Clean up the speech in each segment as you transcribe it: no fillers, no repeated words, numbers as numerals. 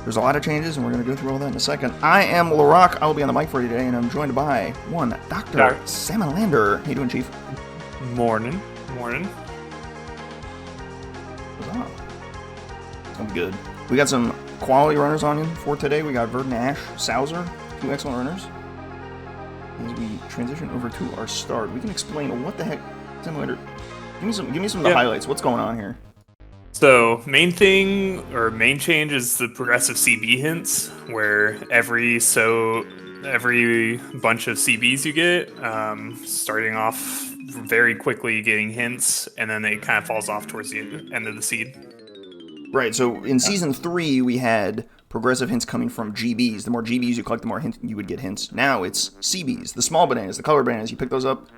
There's a lot of changes, and we're going to go through all that in a second. I am LaRock. I will be on the mic for you today, and I'm joined by one Dr. Salamander. How you doing, Chief? Mornin. What's up? It's going to be good. We got some quality runners on in for today. We got VerdantAsh, Sowser, two excellent runners. As we transition over to our start, we can explain what the heck Simulator. Give me some of the highlights. What's going on here? So main change is the progressive CB hints, where every bunch of CBs you get, starting off very quickly getting hints, and then it kind of falls off towards the end of the seed. Right, so in Season 3, we had progressive hints coming from GBs. The more GBs you collect, the more hints you would get hints. Now it's CBs, the small bananas, the color bananas. You pick those up,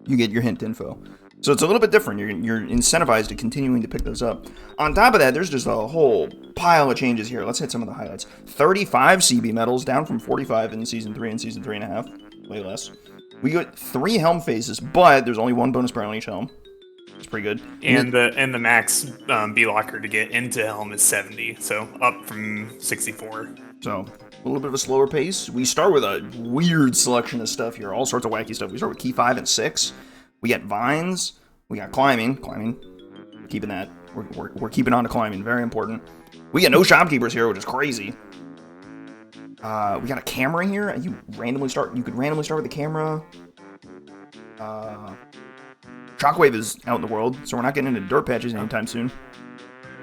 you get your hint info. So it's a little bit different. You're incentivized to continuing to pick those up. On top of that, there's just a whole pile of changes here. Let's hit some of the highlights. 35 CB medals, down from 45 in Season 3 and Season 3.5. Way less. We got 3 helm faces, but there's only 1 bonus barrel on each helm. It's pretty good. And the max B locker to get into helm is 70, so up from 64. So a little bit of a slower pace. We start with a weird selection of stuff here. All sorts of wacky stuff. We start with key 5 and 6. We got vines. We got climbing. We're keeping that. We're keeping on to climbing. Very important. We got no shopkeepers here, which is crazy. We got a camera here. You could randomly start with the camera. Shockwave is out in the world, so we're not getting into dirt patches anytime soon.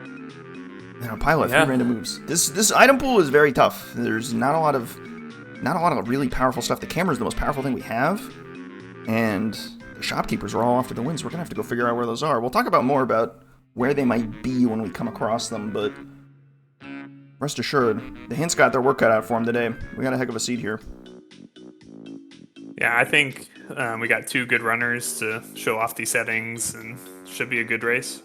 And a pile of 3 random moves. This item pool is very tough. There's not a lot of really powerful stuff. The camera is the most powerful thing we have, and the shopkeepers are all after the wins. We're gonna have to go figure out where those are. We'll talk about more about where they might be when we come across them, but rest assured, the hints got their work cut out for them today. We got a heck of a seed here. Yeah, I think we got 2 good runners to show off these settings, and should be a good race.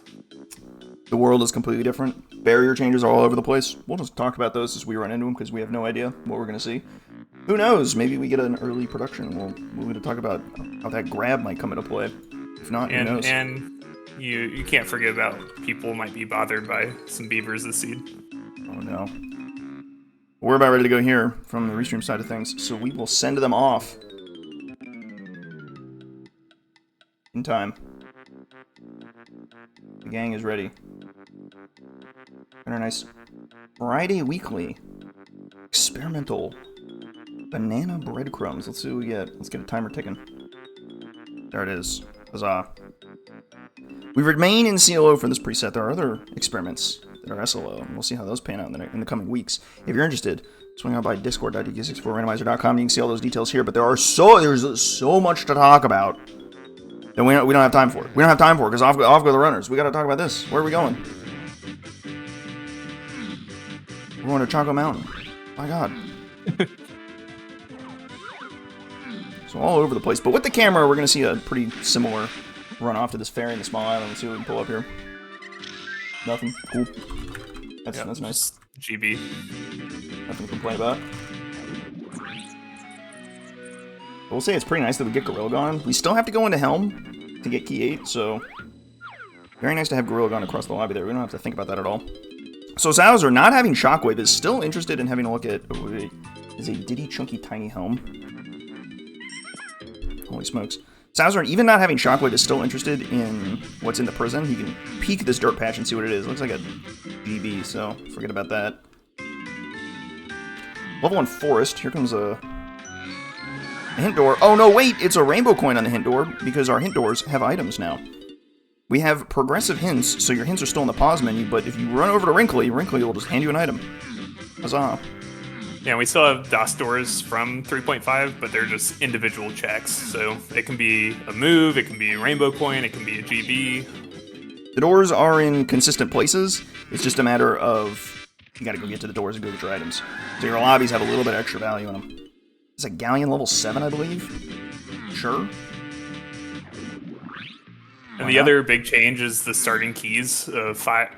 The world is completely different. Barrier changes are all over the place. We'll just talk about those as we run into them, because we have no idea what we're going to see. Who knows? Maybe we get an early production. We're going to talk about how that grab might come into play. If not, who knows? And you can't forget about people might be bothered by some beavers this seed. Oh no. We're about ready to go here from the restream side of things, so we will send them off in time. The gang is ready. Very nice. Friday Weekly. Experimental banana breadcrumbs. Let's see what we get. Let's get a timer ticking. There it is. Huzzah. We remain in CLO for this preset. There are other experiments that are SLO, and we'll see how those pan out in the coming weeks. If you're interested, swing out by discord.dk64 Randomizer.com. You can see all those details here, but there's so much to talk about that we don't have time for. We don't have time for it because off go the runners. We got to talk about this. Where are we going? We're going to Choco Mountain. My God. So all over the place. But with the camera, we're going to see a pretty similar run off to this ferry in the small island. Let's see what we can pull up here. Nothing. Cool. That's nice. GB. Nothing to complain about. But we'll say it's pretty nice that we get Gorilla Gone. We still have to go into Helm to get Key 8, so very nice to have Gorilla Gone across the lobby there. We don't have to think about that at all. So Sowser, not having Shockwave, is still interested in having a look at... Oh, wait. Is a Diddy Chunky Tiny Helm. Holy smokes. Sowser, even not having Shockwave, is still interested in what's in the prison. He can peek this dirt patch and see what it is. It looks like a GB, so forget about that. Level 1 Forest. Here comes a hint door. Oh, no, wait! It's a rainbow coin on the hint door, because our hint doors have items now. We have progressive hints, so your hints are still in the pause menu, but if you run over to Wrinkly, Wrinkly will just hand you an item. Huzzah. Yeah, we still have DOS doors from 3.5, but they're just individual checks. So it can be a move, it can be a rainbow coin, it can be a GB. The doors are in consistent places. It's just a matter of you gotta go get to the doors and go get your items. So your lobbies have a little bit extra value in them. It's a Galleon level 7, I believe. Sure. And the other big change is the starting keys of 5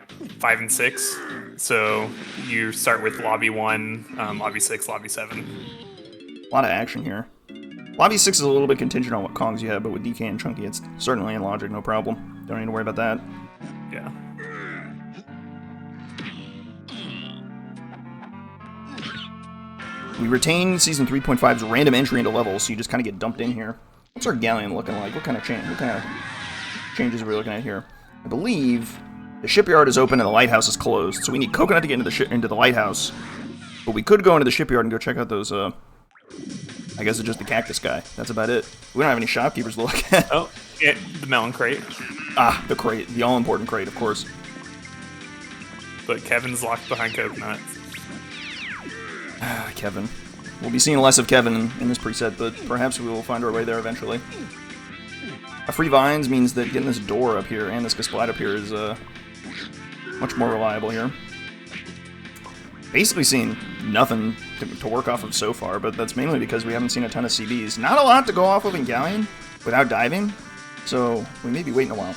and 6. So you start with lobby 1, lobby 6, lobby 7. A lot of action here. Lobby 6 is a little bit contingent on what Kongs you have, but with DK and Chunky, it's certainly in logic, no problem. Don't need to worry about that. Yeah. We retain Season 3.5's random entry into levels, so you just kind of get dumped in here. What's our galleon looking like? What kind of changes are we looking at here? I believe the shipyard is open and the lighthouse is closed, so we need Coconut to get into the lighthouse. But we could go into the shipyard and go check out those, I guess it's just the cactus guy. That's about it. We don't have any shopkeepers to look at. Oh, yeah, the melon crate. Ah, the crate. The all-important crate, of course. But Kevin's locked behind Coconut. Ah, Kevin. We'll be seeing less of Kevin in this preset, but perhaps we will find our way there eventually. A free vines means that getting this door up here and this Gasplat up here is much more reliable here. Basically seen nothing to work off of so far, but that's mainly because we haven't seen a ton of CBs. Not a lot to go off of in Galleon without diving, so we may be waiting a while.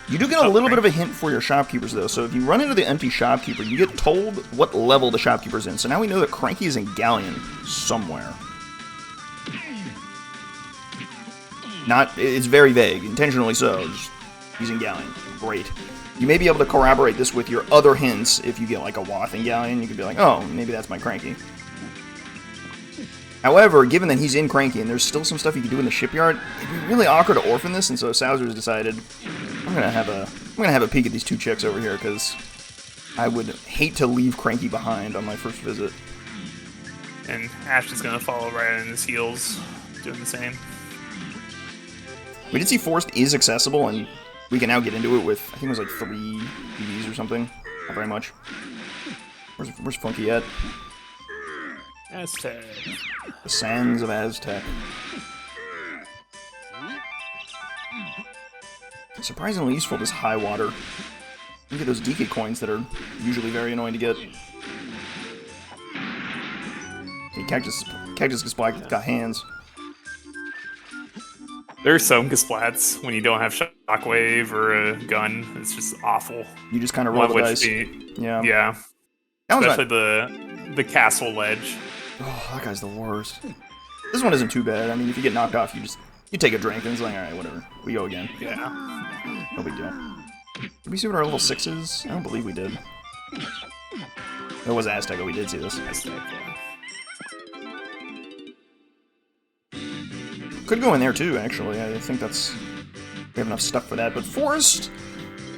You do get a little bit of a hint for your shopkeepers, though, so if you run into the empty shopkeeper, you get told what level the shopkeeper's in. So now we know that Cranky is in Galleon somewhere. It's very vague, intentionally so. Just, he's in Galleon. Great. You may be able to corroborate this with your other hints. If you get like a Wath in Galleon, you could be like, oh, maybe that's my Cranky. However, given that he's in Cranky and there's still some stuff you can do in the shipyard, it'd be really awkward to orphan this, and so Sowser's decided I'm gonna have a peek at these two chicks over here because I would hate to leave Cranky behind on my first visit. And Ash is gonna follow right on his heels, doing the same. We did see Forest is accessible, and we can now get into it with, I think it was like 3 EVs or something. Not very much. Where's Funky at? Aztec. The Sands of Aztec. Surprisingly useful, this high water. You get those DK coins that are usually very annoying to get. Hey, Cactus Gasplat got hands. There's some Gasplats when you don't have Shockwave or a gun. It's just awful. You just kind of roll the dice. Yeah. Especially the castle ledge. Oh, that guy's the worst. This one isn't too bad. I mean, if you get knocked off, you take a drink and it's like, alright, whatever. We go again. Yeah. No big deal. Did we see what our level 6 is? I don't believe we did. It was Aztec, but we did see this. Aztec, yeah. Could go in there too, actually. I think we have enough stuff for that. But Forest,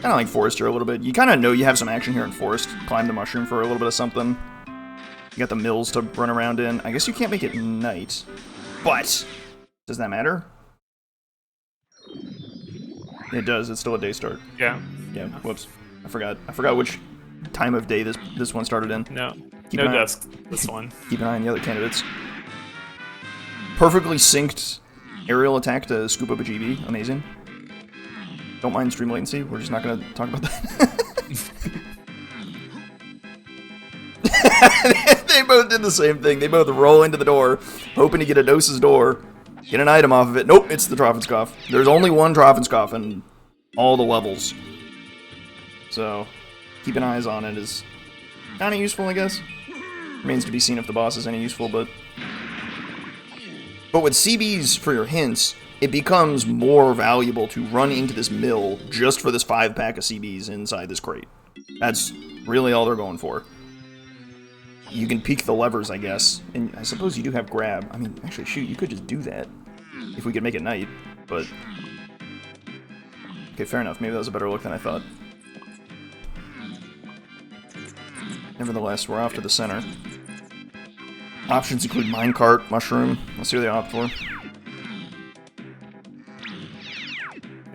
kind of like Forest here a little bit. You kind of know you have some action here in Forest. Climb the mushroom for a little bit of something. You got the mills to run around in. I guess you can't make it night, but does that matter? It does. It's still a day start. Yeah. Yeah. Whoops. I forgot which time of day this one started in. No dusk. This one. Keep an eye on the other candidates. Perfectly synced aerial attack to scoop up a GB. Amazing. Don't mind stream latency. We're just not going to talk about that. They both did the same thing. They both roll into the door, hoping to get a Doses door, get an item off of it. Nope, it's the Troffenskoff. There's only one Troffenskoff in all the levels. So, keeping eyes on it is kind of useful, I guess. Remains to be seen if the boss is any useful, but with CBs for your hints, it becomes more valuable to run into this mill just for this 5-pack of CBs inside this crate. That's really all they're going for. You can peek the levers, I guess, and I suppose you do have grab. I mean, actually, shoot, you could just do that if we could make it night, but okay, fair enough. Maybe that was a better look than I thought. Nevertheless, we're off to the center. Options include minecart, mushroom. Let's see what they opt for.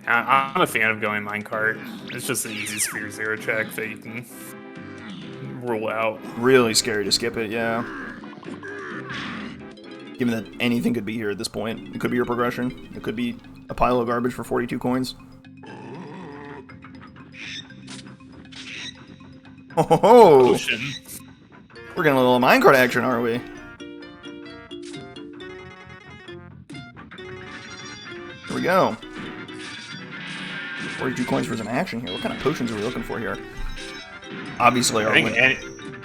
I'm a fan of going minecart. It's just an easy Sphere 0 check that you can rule out. Really scary to skip it, yeah. Given that anything could be here at this point. It could be your progression. It could be a pile of garbage for 42 coins. Oh! Ocean. We're getting a little minecart action, aren't we? Here we go. 42 coins for some action here. What kind of potions are we looking for here? Obviously, our winner.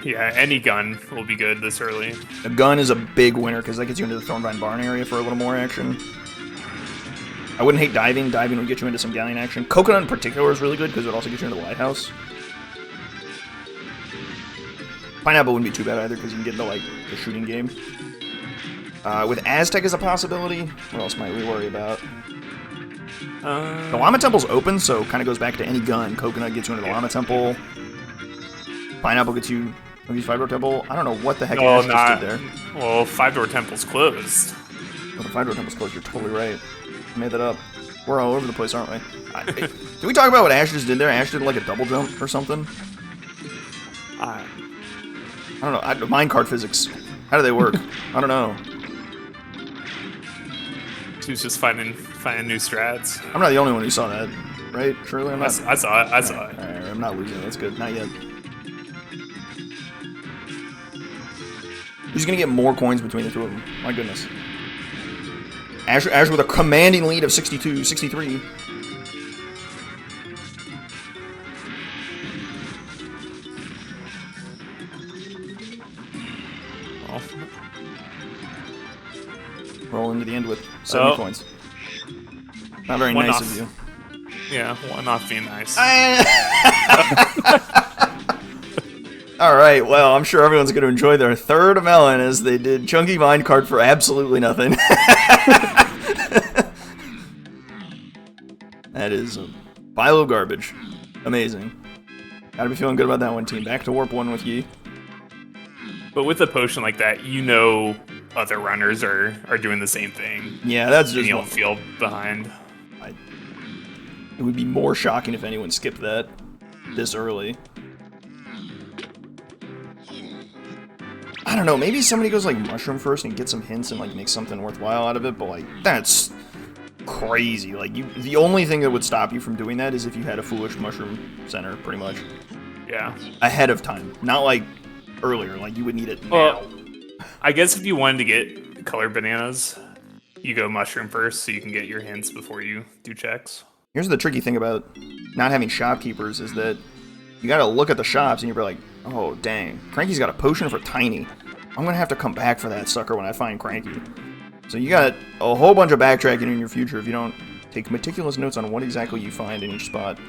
Any gun will be good this early. A gun is a big winner because that gets you into the Thornvine Barn area for a little more action. I wouldn't hate diving. Diving would get you into some galleon action. Coconut in particular is really good because it would also get you into the lighthouse. Pineapple wouldn't be too bad either because you can get into like the shooting game. With Aztec as a possibility, what else might we worry about? The Llama Temple's open, so kind of goes back to any gun. Coconut gets you into the Llama Temple. Pineapple gets you into the 5-door temple. I don't know what the heck Ash just did there. Well, 5-door temple's closed. Well, the 5-door temple's closed. You're totally right. I made that up. We're all over the place, aren't we? Can we talk about what Ash just did there? Ash did like a double jump or something. I don't know. Minecart physics. How do they work? I don't know. She was just finding new strats. I'm not the only one who saw that, right? Surely I'm not. I saw it. I saw it. All right, I'm not losing. That's good. Not yet. He's gonna get more coins between the two of them. My goodness. Ash with a commanding lead of 62, 63. Oh. Roll into the end with 70 coins. Not very nice of you. Yeah, one off being nice. Alright, well, I'm sure everyone's going to enjoy their third melon as they did Chunky Minecart for absolutely nothing. That is a pile of garbage. Amazing. Gotta be feeling good about that one, team. Back to Warp 1 with Yi. But with a potion like that, you know other runners are doing the same thing. Yeah, that's just... And you don't feel behind. It would be more shocking if anyone skipped that this early. I don't know, maybe somebody goes like mushroom first and gets some hints and like makes something worthwhile out of it, but like, that's crazy. Like, the only thing that would stop you from doing that is if you had a foolish mushroom center, pretty much. Yeah. Ahead of time. Not like earlier, like you would need it now. Well, I guess if you wanted to get colored bananas, you go mushroom first so you can get your hints before you do checks. Here's the tricky thing about not having shopkeepers is that you gotta look at the shops and you're like, oh dang, Cranky's got a potion for Tiny. I'm gonna have to come back for that sucker when I find Cranky. So you got a whole bunch of backtracking in your future if you don't take meticulous notes on what exactly you find in each spot.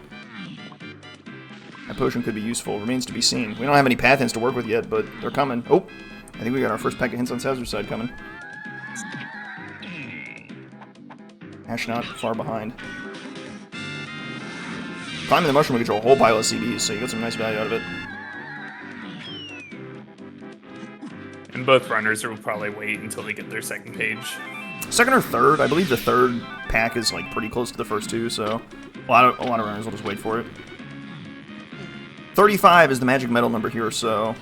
That potion could be useful. Remains to be seen. We don't have any path hints to work with yet, but they're coming. Oh, I think we got our first pack of hints on Sowser's side coming. Ash not far behind. Climbing the mushroom will get you a whole pile of CBs, so you got some nice value out of it. And both runners will probably wait until they get their second page. Second or third, I believe the third pack is like pretty close to the first two, so a lot of runners will just wait for it. 35 is the magic medal number here, so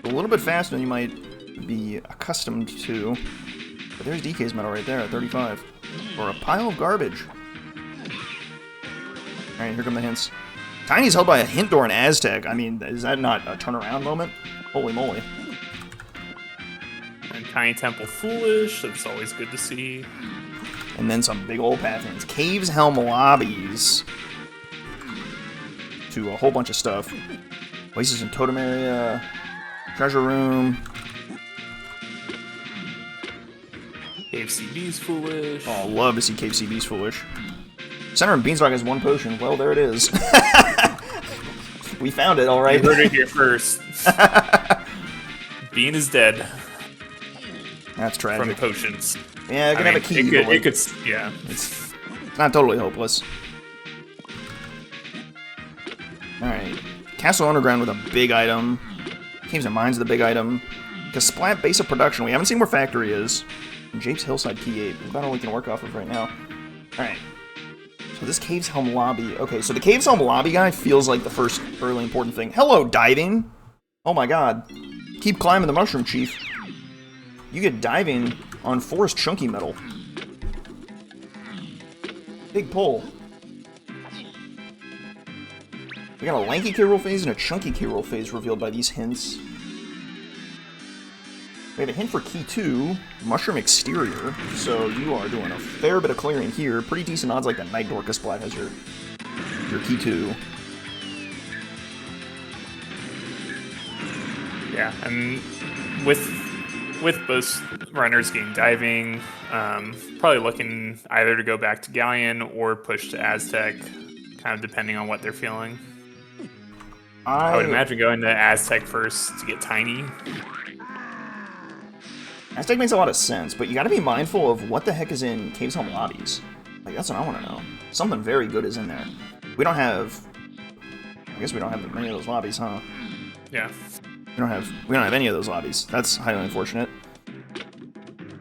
a little bit faster than you might be accustomed to. But there's DK's medal right there at 35. Or a pile of garbage. Alright, here come the hints. Tiny's held by a hint door in Aztec. I mean, is that not a turnaround moment? Holy moly. And Tiny Temple Foolish, that's always good to see. And then some big old path hints. Caves, Helm, Lobbies. To a whole bunch of stuff. Places in Totem Area. Treasure Room. Cave CB's Foolish. Oh, love to see Cave CB's Foolish. Center and Beanstalk has one potion. Well, there it is. We found it, alright. You heard it here first. Bean is dead. That's tragic. From potions. Yeah, it could have a key. It could, yeah. It's not totally hopeless. Alright. Castle Underground with a big item. Caves and Mines with a big item. Splat base of production. We haven't seen where Factory is. And Japes Hillside Key 8. About all we can work off of right now. Alright. So this Caves Helm Lobby. Okay, so the Caves Helm Lobby guy feels like the first really important thing. Hello, diving! Oh my god. Keep climbing the mushroom, Chief. You get diving on Forest Chunky Metal. Big pull. We got a lanky K-roll phase and a chunky K-roll phase revealed by these hints. We have a hint for Key 2, Mushroom Exterior, so you are doing a fair bit of clearing here. Pretty decent odds like that Night Dorcas Splat has your Key 2. Yeah, and with both runners getting diving, probably looking either to go back to Galleon or push to Aztec, kind of depending on what they're feeling. I would imagine going to Aztec first to get tiny. Aztec makes a lot of sense, but you gotta be mindful of what the heck is in Caves Home lobbies. Like, that's what I want to know. Something very good is in there. We don't have... I guess we don't have many of those lobbies, huh? Yeah. We don't have any of those lobbies. That's highly unfortunate.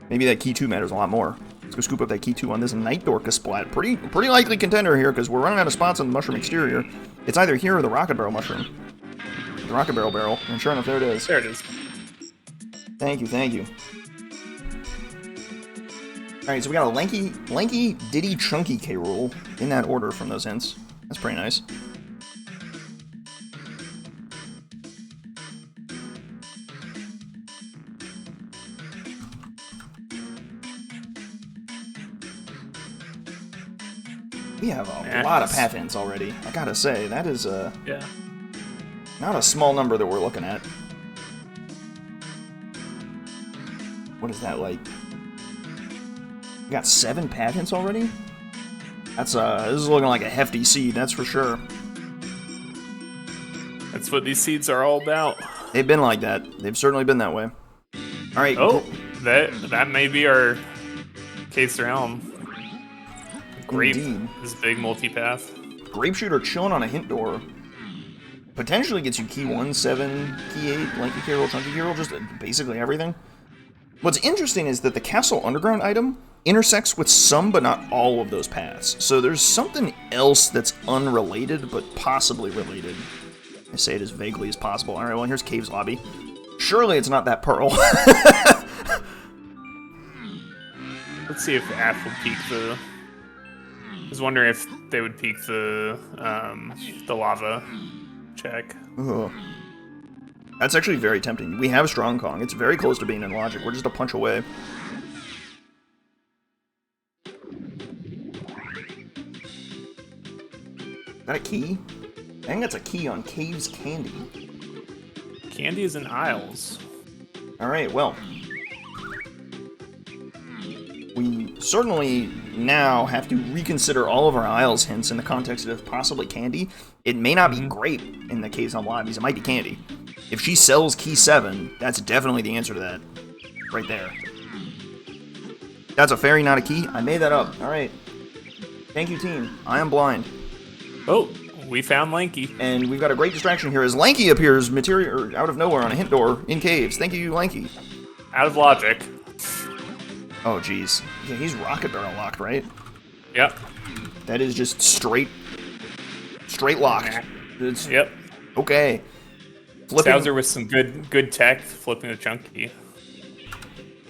Maybe that key 2 matters a lot more. Let's go scoop up that key 2 on this Night Dorcas splat. Pretty likely contender here, because we're running out of spots on the mushroom exterior. It's either here or the Rocket Barrel mushroom. The Rocket Barrel, and sure enough, there it is. There it is. Thank you, thank you. Alright, so we got a lanky, Diddy, Chunky K. Rool in that order from those hints. That's pretty nice. We have a lot of path hints already. I gotta say, that is not a small number that we're looking at. What is that like? We got 7 path hints already? That's this is looking like a hefty seed, that's for sure. That's what these seeds are all about. They've been like that. They've certainly been that way. All right. Oh, that may be our Case Realm. Grape is big multipath. Grape Shooter chilling on a hint door. Potentially gets you key 1, 7, key 8, Lanky K. Rool, Chunky K. Rool, just basically everything. What's interesting is that the Castle Underground item intersects with some but not all of those paths. So there's something else that's unrelated but possibly related. I say it as vaguely as possible. Alright, well here's Cave's lobby. Surely it's not that pearl. Let's see if Ash will peek the... I was wondering if they would peek the lava check. Ugh. That's actually very tempting. We have Strong Kong. It's very close to being in logic. We're just a punch away. Is that a key? I think that's a key on Cave's Candy. Candy is in Isles. Alright, well. We certainly now have to reconsider all of our Isles hints in the context of possibly Candy. It may not be Grape in the Caves Home lobbies. It might be Candy. If she sells key 7, that's definitely the answer to that. Right there. That's a fairy, not a key. I made that up. Alright. Thank you, team. I am blind. Oh, we found Lanky. And we've got a great distraction here as Lanky appears out of nowhere on a hint door in caves. Thank you, Lanky. Out of logic. Oh, jeez. Yeah, he's Rocket Barrel locked, right? Yep. That is just straight locked. It's, yep. Okay. Flipping. Sowser with some good tech, flipping a Chunky.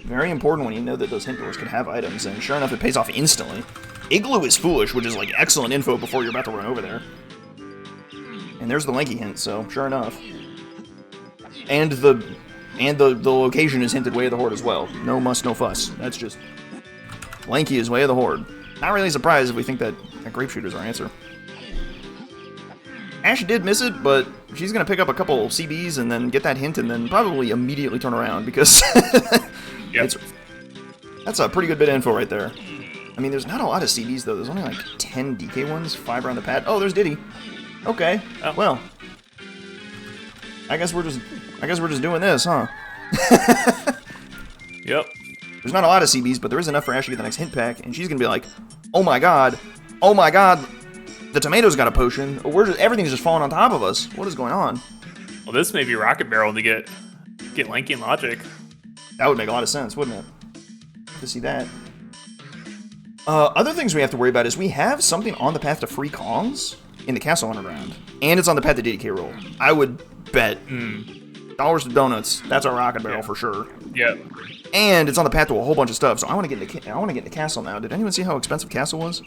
Very important when you know that those hint doors can have items, and sure enough, it pays off instantly. Igloo is foolish, which is like excellent info before you're about to run over there. And there's the Lanky hint, so sure enough. And the location is hinted way of the horde as well. No muss, no fuss. That's just Lanky is way of the horde. Not really surprised if we think that Grape Shooter's our answer. Ash did miss it, but she's gonna pick up a couple CBs and then get that hint and then probably immediately turn around because that's a pretty good bit of info right there. I mean, there's not a lot of CBs though. There's only like 10 DK ones, 5 around the pad. Oh, there's Diddy. Okay. Oh. Well, I guess we're just doing this, huh? Yep. There's not a lot of CBs, but there is enough for Ash to get the next hint pack, and she's gonna be like, "Oh my god, the tomato's got a potion. Everything's just falling on top of us. What is going on?" Well, this may be Rocket Barrel to get Lanky and logic. That would make a lot of sense, wouldn't it? To see that. Other things we have to worry about is we have something on the path to free Kongs in the Castle Underground, and it's on the path to DK roll. I would bet dollars to donuts. That's our Rocket Barrel for sure. Yep. And it's on the path to a whole bunch of stuff. So I want to get into Castle now. Did anyone see how expensive Castle was?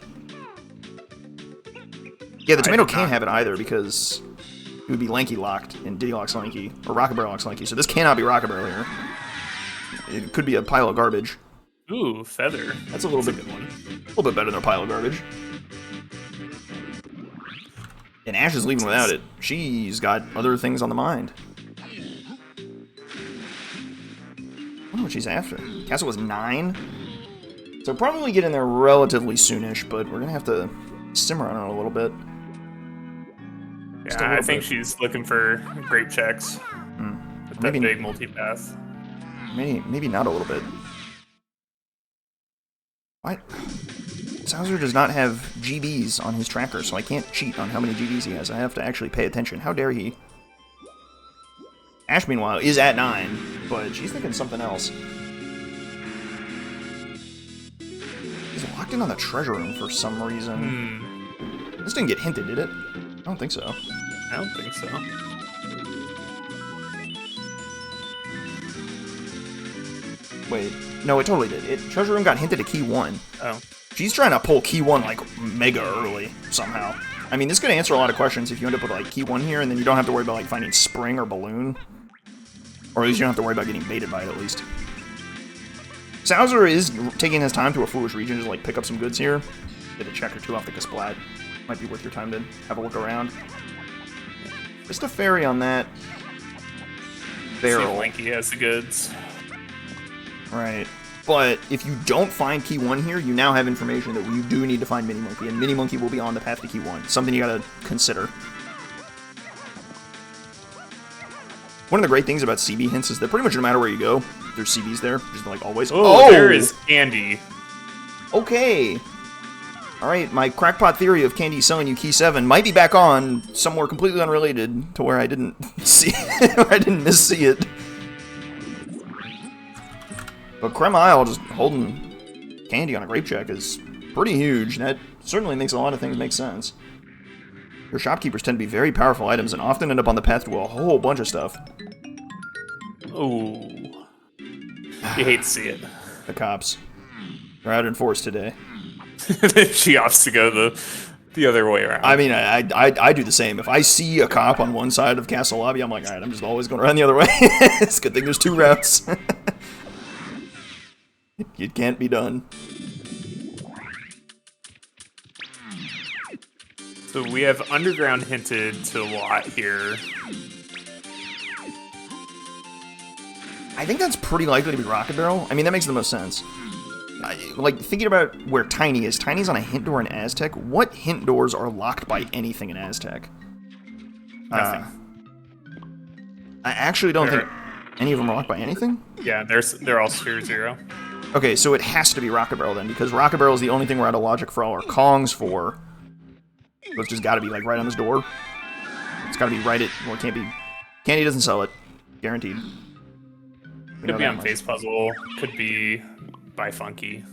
Yeah, the tomato can't have it either because it would be Lanky locked and Diddy locks Lanky or Rocket Barrel locks Lanky. So this cannot be Rocket Barrel here. It could be a pile of garbage. Ooh, feather. That's a little bit good one. A little bit better than a pile of garbage. And Ash is leaving without it. She's got other things on the mind. I wonder what she's after. Castle was 9. So probably get in there relatively soonish, but we're going to have to simmer on it a little bit. Just a Yeah, I little think bit. she's looking for grape checks. With that Maybe- big multipath. Maybe not a little bit. What? Sowser does not have GBs on his tracker, so I can't cheat on how many GBs he has. I have to actually pay attention. How dare he? Ash, meanwhile, is at 9, but she's thinking something else. He's locked in on the treasure room for some reason. This didn't get hinted, did it? I don't think so. I don't think so. Wait. No, it totally did. Treasure room got hinted at key 1. Oh. She's trying to pull key 1, like, mega early, somehow. I mean, this could answer a lot of questions if you end up with, like, key 1 here, and then you don't have to worry about, like, finding spring or balloon. Or at least you don't have to worry about getting baited by it, at least. Sowser is taking his time to a foolish region to, like, pick up some goods here. Get a check or two off the Kasplat. Might be worth your time to have a look around. Just a fairy on that barrel. See if Linky has the goods. Right. But if you don't find key 1 here, you now have information that you do need to find Mini Monkey, and Mini Monkey will be on the path to key 1. Something you gotta consider. One of the great things about CB hints is that pretty much no matter where you go, there's CBs there, just like always. Oh, there is Candy. Okay. Alright, my crackpot theory of Candy selling you key 7 might be back on somewhere completely unrelated to where I didn't see where I didn't missee it. But Creme Isle just holding Candy on a grape check is pretty huge. That certainly makes a lot of things make sense. Your shopkeepers tend to be very powerful items and often end up on the path to a whole bunch of stuff. Oh. You hate to see it. The cops. They're out in force today. She opts to go the other way around. I mean, I do the same. If I see a cop on one side of Castle Lobby, I'm like, alright, I'm just always going around the other way. It's a good thing there's 2 routes. It can't be done. So we have underground hinted to a lot here. I think that's pretty likely to be Rocket Barrel. I mean, that makes the most sense. Like, thinking about where Tiny is. Tiny's on a hint door in Aztec. What hint doors are locked by anything in Aztec? Nothing. I actually don't think any of them are locked by anything. Yeah, they're all Sphere 0. Okay, so it has to be Rocket Barrel then, because Rocket Barrel is the only thing we're out of logic for all our Kongs for. So it's just gotta be, like, right on this door. It's gotta be right at... Well, it can't be... Candy doesn't sell it. Guaranteed. Could be on Face Puzzle. Could be by Funky.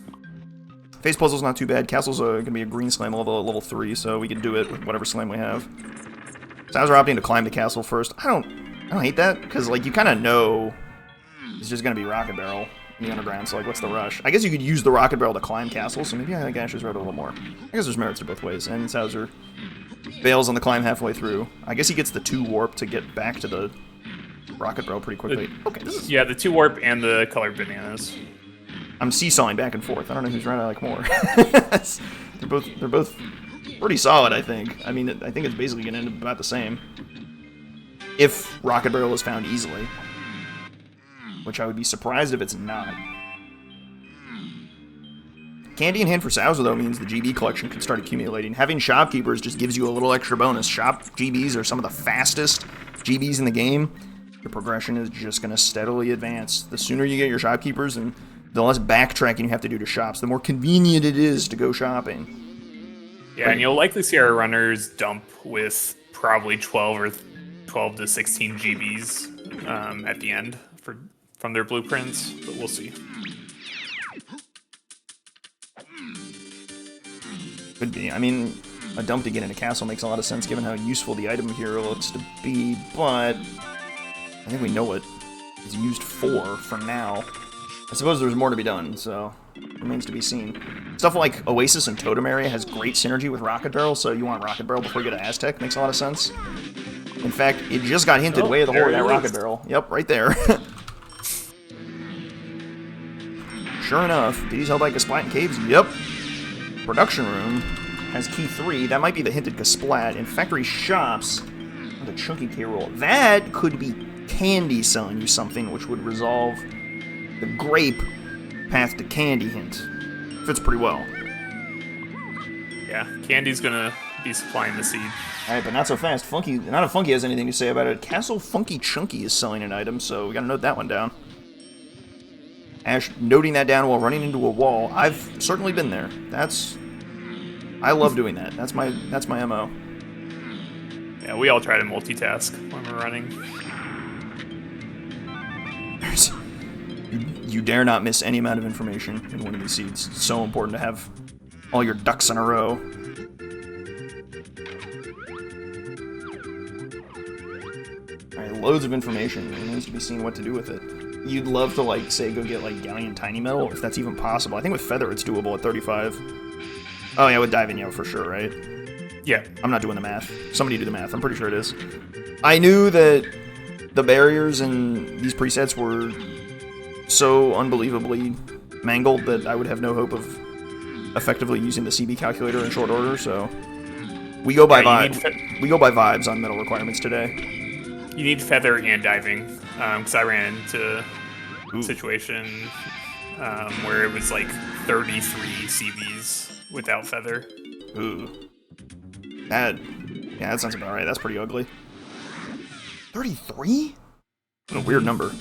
Face Puzzle's not too bad. Castle's gonna be a green slime level 3, so we can do it with whatever slime we have. Sowser opting to climb the castle first. I don't hate that, because, like, you kind of know it's just gonna be Rocket Barrel in the underground, so, like, what's the rush? I guess you could use the Rocket Barrel to climb Castle, so maybe I think Ash is right a little more. I guess there's merits to both ways, and Sowser bails on the climb halfway through. I guess he gets the 2 warp to get back to the Rocket Barrel pretty quickly. Okay, this is... Yeah, the 2 warp and the colored bananas. I'm seesawing back and forth. I don't know whose right I like more. they're both pretty solid, I think. I mean, I think it's basically going to end up about the same. If Rocket Barrel is found easily. Which I would be surprised if it's not. Candy and hint for Sowser, though, means the GB collection can start accumulating. Having shopkeepers just gives you a little extra bonus. Shop GBs are some of the fastest GBs in the game. Your progression is just going to steadily advance. The sooner you get your shopkeepers, and the less backtracking you have to do to shops, the more convenient it is to go shopping. Yeah, and you'll likely see our runners dump with probably 12 to 16 GBs at the end from their blueprints, but we'll see. Could be. I mean, a dump to get in a castle makes a lot of sense given how useful the item here looks to be, but I think we know what it's used for now. I suppose there's more to be done, so remains to be seen. Stuff like Oasis and Totem Area has great synergy with Rocket Barrel, so you want Rocket Barrel before you get to Aztec. Makes a lot of sense. In fact, it just got hinted way at the hole of that Rocket Barrel. Yep, right there. Sure enough, these held like Kasplat and Caves. Yep. Production Room has key 3. That might be the hinted Kasplat. In Factory Shops, the Chunky K-Roll. That could be Candy selling you something, which would resolve the grape path to Candy hint. Fits pretty well. Yeah, Candy's gonna He's supplying the seed. Alright, but not so fast. Funky, not if Funky has anything to say about it. Castle Funky Chunky is selling an item, so we gotta note that one down. Ash noting that down while running into a wall. I've certainly been there. I love doing that. That's my MO. Yeah, we all try to multitask when we're running. You dare not miss any amount of information in one of these seeds. It's so important to have all your ducks in a row. Alright, loads of information. It needs to be seen what to do with it. You'd love to, like, say, go get, like, Galleon Tiny Metal, if that's even possible. I think with Feather it's doable at 35. Oh, yeah, with Diving, yeah, for sure, right? Yeah. I'm not doing the math. Somebody do the math. I'm pretty sure it is. I knew that the barriers in these presets were so unbelievably mangled that I would have no hope of effectively using the CB calculator in short order, so we go by vibes on metal requirements today. You need Feather and Diving, because I ran into a situation where it was like 33 CBs without Feather. Ooh. Yeah, that sounds about right. That's pretty ugly. 33? What a weird number.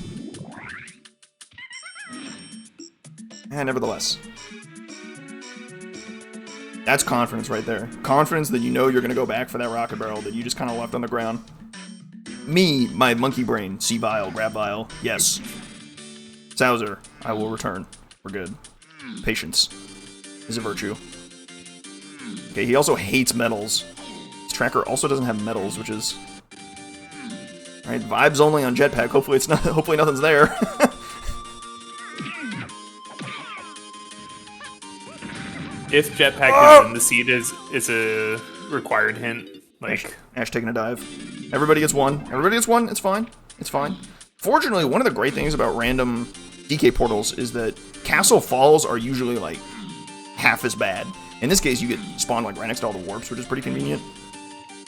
Nevertheless. That's confidence right there. Confidence that you know you're going to go back for that rocket barrel that you just kind of left on the ground. Me, my monkey brain, see vial, grab vial. Yes. Sowser, I will return. We're good. Patience is a virtue. Okay, he also hates metals. His tracker also doesn't have metals, which is... Alright, vibes only on jetpack. Hopefully it's not. Hopefully nothing's there. If jetpack is in the seed is a required hint. Like Ash taking a dive. Everybody gets one. Everybody gets one. It's fine. It's fine. Fortunately, one of the great things about random DK portals is that castle falls are usually like half as bad. In this case, you get spawned like right next to all the warps, which is pretty convenient.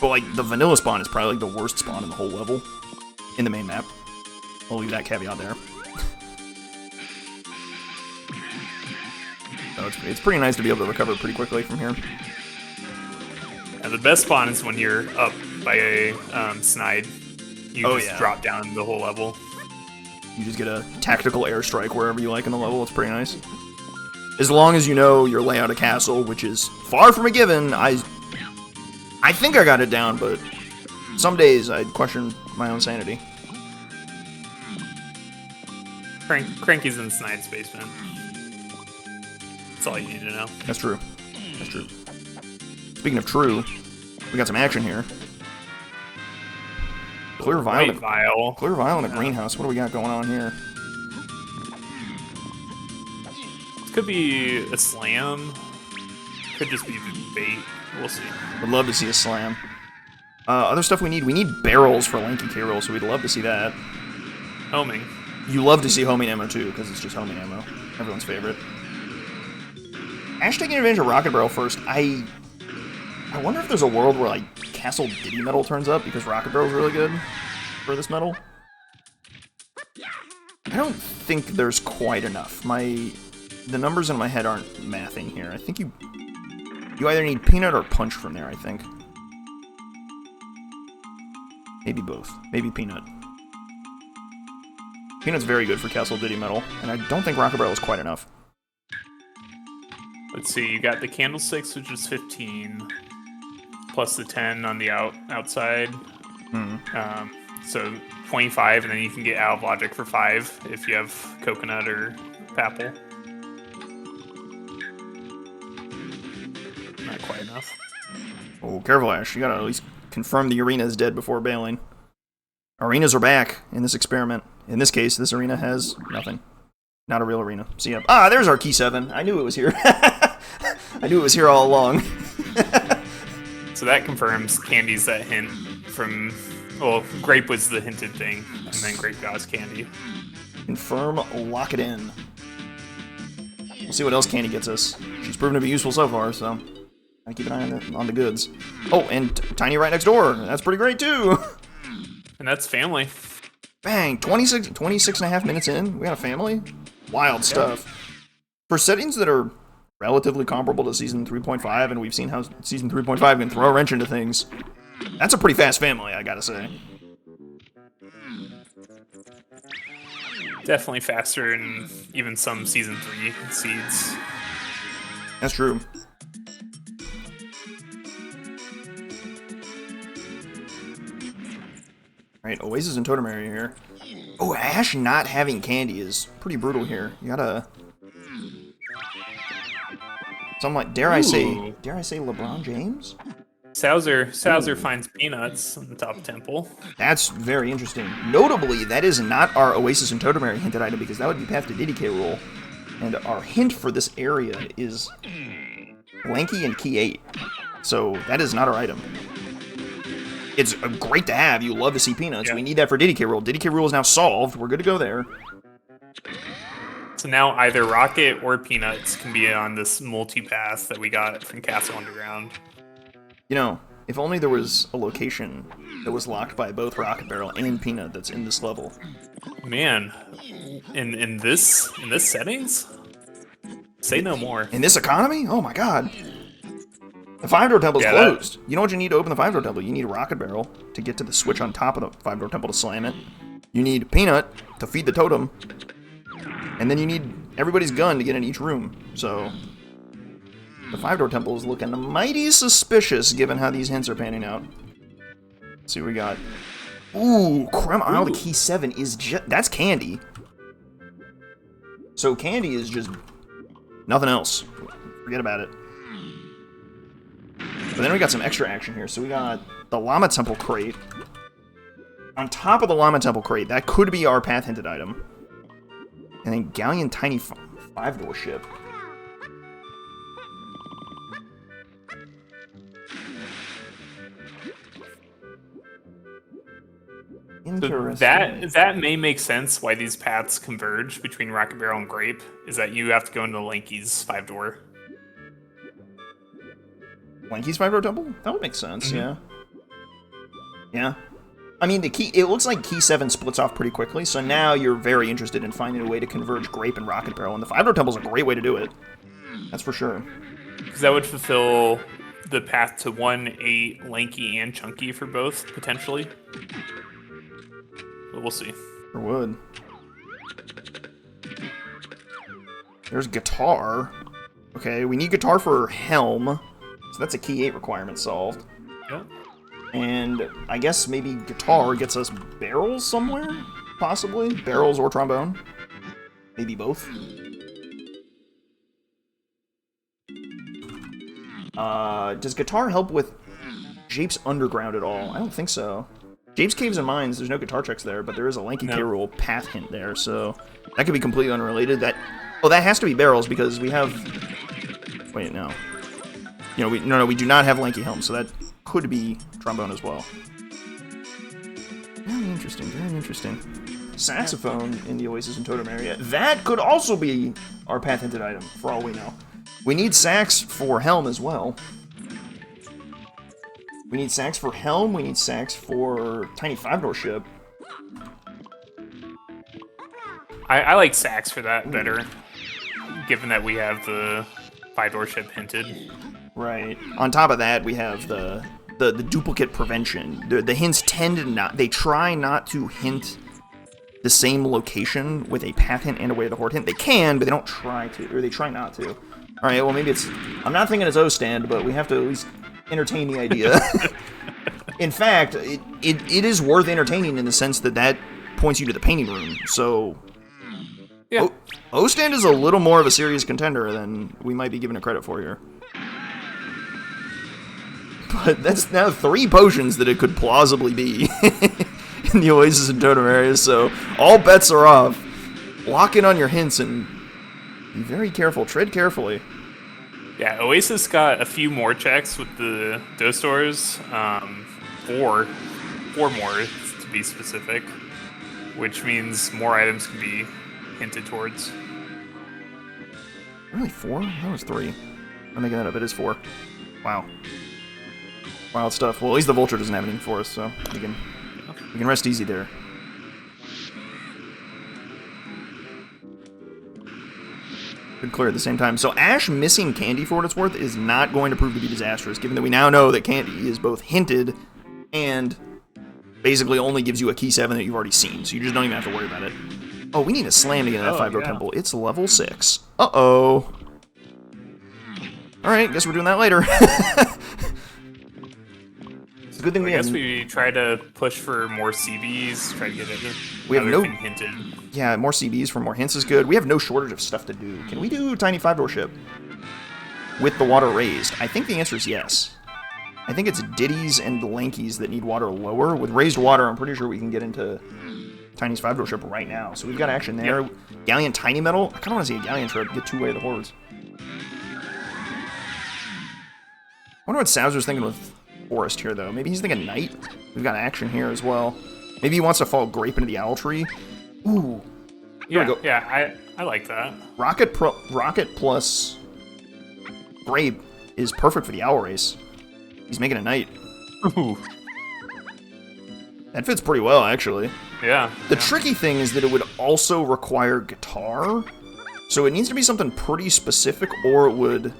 But like the vanilla spawn is probably like the worst spawn in the whole level in the main map. I'll leave that caveat there. So it's pretty nice to be able to recover pretty quickly from here. And the best spawn is when you're up by a snide. You just drop down the whole level. You just get a tactical airstrike wherever you like in the level. It's pretty nice. As long as you know your layout of castle, which is far from a given. I think I got it down, but some days I question my own sanity. Cranky's in Snide's basement. That's all you need to know. That's true. That's true. Speaking of true, we got some action here. Clear vial. Clear vial in a greenhouse. What do we got going on here? This could be a slam. Could just be bait. We'll see. Would love to see a slam. Other stuff we need barrels for Lanky K-Roll, so we'd love to see that. Homing. You love to see homing ammo too, because it's just homing ammo. Everyone's favorite. Ash taking advantage of Rocket Barrel first. I wonder if there's a world where like Castle Diddy Metal turns up because Rocket Barrel's really good for this metal. I don't think there's quite enough. The numbers in my head aren't mathing here. I think you either need Peanut or Punch from there, I think. Maybe both. Maybe Peanut. Peanut's very good for Castle Diddy Metal, and I don't think Rocket Barrel is quite enough. Let's see, you got the candlesticks, which is 15, plus the 10 on the outside. So 25, and then you can get Out of Logic for 5 if you have Coconut or Papple. Not quite enough. Oh, careful, Ash. You gotta at least confirm the arena is dead before bailing. Arenas are back in this experiment. In this case, this arena has nothing. Not a real arena. See ya. Ah, there's our key 7. I knew it was here. I knew it was here all along. So that confirms Candy's that hint from... Well, Grape was the hinted thing, and then Grape got us Candy. Confirm, lock it in. We'll see what else Candy gets us. She's proven to be useful so far, so... Gotta keep an eye on the goods. Oh, and Tiny right next door. That's pretty great, too. And that's family. Bang, 26 and a half minutes in, we got a family? Wild stuff. For settings that are relatively comparable to Season 3.5, and we've seen how Season 3.5 can throw a wrench into things. That's a pretty fast family, I gotta say. Definitely faster than even some Season 3 seeds. That's true. Alright, Oasis and Totem area here. Oh, Ash not having candy is pretty brutal here. You gotta... Something like, dare I say LeBron James? Sowser finds peanuts on the top temple. That's very interesting. Notably, that is not our Oasis and Totem area hinted item, because that would be path to DK rule. And our hint for this area is Lanky and Key 8. So that is not our item. It's great to have. You love to see peanuts. Yeah. We need that for DK rule. DK rule is now solved. We're good to go there. So now either Rocket or Peanuts can be on this multi-path that we got from Castle Underground. You know, if only there was a location that was locked by both Rocket Barrel and Peanut that's in this level. Man, in this settings? Say no more. In this economy? Oh my god. The 5-door temple is closed. You know what you need to open the 5-door temple? You need a Rocket Barrel to get to the switch on top of the 5-door temple to slam it. You need Peanut to feed the totem. And then you need everybody's gun to get in each room. So the 5-door temple is looking mighty suspicious given how these hints are panning out. Let's see what we got. Ooh, Creme Isle to Key 7 is just... That's candy. So candy is just nothing else. Forget about it. But then we got some extra action here. So we got the Llama Temple crate. On top of the Llama Temple crate, that could be our path hinted item. And then Galleon Tiny 5-door ship. Interesting. So that may make sense why these paths converge between Rocket Barrel and Grape, is that you have to go into Lanky's 5-door. Lanky's 5-door temple? That would make sense, yeah. Yeah. I mean, the key. It looks like Key 7 splits off pretty quickly, so now you're very interested in finding a way to converge Grape and Rocket Barrel, and the 5-door temple is a great way to do it. That's for sure. Because that would fulfill the path to 1, 8, Lanky, and Chunky for both, potentially. But we'll see. Sure would. There's Guitar. Okay, we need Guitar for Helm, so that's a Key 8 requirement solved. Yep. And I guess maybe Guitar gets us barrels somewhere? Possibly? Barrels or trombone? Maybe both? Does Guitar help with Jape's Underground at all? I don't think so. Jape's Caves and Mines, there's no Guitar checks there, but there is a Lanky K Rule path hint there, so that could be completely unrelated. That has to be barrels because we have... Wait, no. You know, we do not have Lanky Helm, so that could be trombone as well. Very interesting, very interesting. Saxophone in the Oasis and Totem area. That could also be our path hinted item, for all we know. We need sax for Helm as well. We need sax for Helm, we need sax for Tiny 5-door ship. I like sax for that better, given that we have the 5-door ship hinted. Right. On top of that, we have the duplicate prevention. The hints tend to not... They try not to hint the same location with a path hint and a way to the horde hint. They can, but they don't try to. Or they try not to. Alright, well maybe it's... I'm not thinking it's O-stand, but we have to at least entertain the idea. In fact, it is worth entertaining in the sense that points you to the painting room. So... Yeah. O-stand is a little more of a serious contender than we might be giving it credit for here. But that's now 3 potions that it could plausibly be in the Oasis and Totem areas, so all bets are off. Lock in on your hints and be very careful. Tread carefully. Yeah, Oasis got a few more checks with the dose stores. 4 more to be specific, which means more items can be hinted towards. Really 4? That was 3. I'm making that up. It is 4. Wow. Wild stuff. Well, at least the Vulture doesn't have anything for us, so we can rest easy there. could clear at the same time. So Ash missing Candy, for what it's worth, is not going to prove to be disastrous, given that we now know that Candy is both hinted and basically only gives you a key 7 that you've already seen, so you just don't even have to worry about it. Oh, we need a slam to get in that 5-door temple. It's level 6. Uh-oh. Alright, guess we're doing that later. It's a good thing I guess we try to push for more CBs, try to get it. We have no hinted. Yeah, more CBs for more hints is good. We have no shortage of stuff to do. Can we do tiny 5-door ship with the water raised? I think the answer is yes. I think it's Diddy's and Lanky's that need water lower. With raised water, I'm pretty sure we can get into Tiny's 5-door ship right now. So we've got action there. Yep. Galleon Tiny Metal. I kind of want to see a Galleon trip get 2-way of the hordes. I wonder what Sowser's thinking with Forest here, though. Maybe he's thinking Knight. We've got action here as well. Maybe he wants to fall Grape into the Owl Tree. Ooh. Here we go. Yeah, I like that. Rocket plus Grape is perfect for the Owl Race. He's making a Knight. Ooh. That fits pretty well, actually. Yeah. The tricky thing is that it would also require guitar. So it needs to be something pretty specific, or it would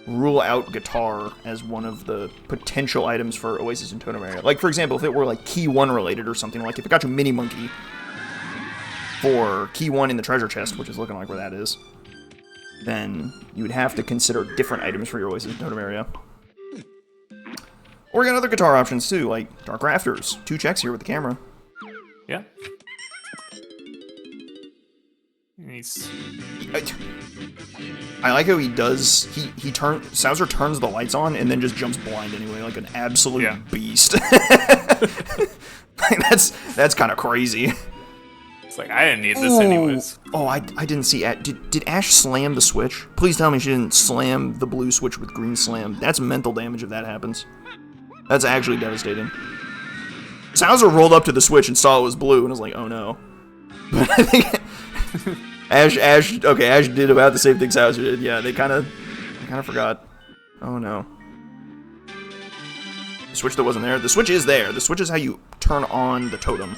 rule out guitar as one of the potential items for Oasis and Totem Area. Like, for example, if it were, like, Key 1 related or something, like if it got you Mini Monkey for Key 1 in the treasure chest, which is looking like where that is, then you would have to consider different items for your Oasis and Totem Area. Or you got other guitar options, too, like Dark Rafters. 2 checks here with the camera. Yeah. Nice. I like how he does. Sowser turns the lights on and then just jumps blind anyway, like an absolute beast. Like, that's kind of crazy. It's like I didn't need this anyways. Oh, I didn't see. Did Ash slam the switch? Please tell me she didn't slam the blue switch with green slam. That's mental damage if that happens. That's actually devastating. Sowser rolled up to the switch and saw it was blue and was like, "Oh no." But I think Ash did about the same thing Sowser did. Yeah, they kind of forgot. Oh no. The switch that wasn't there. The switch is there. The switch is how you turn on the totem,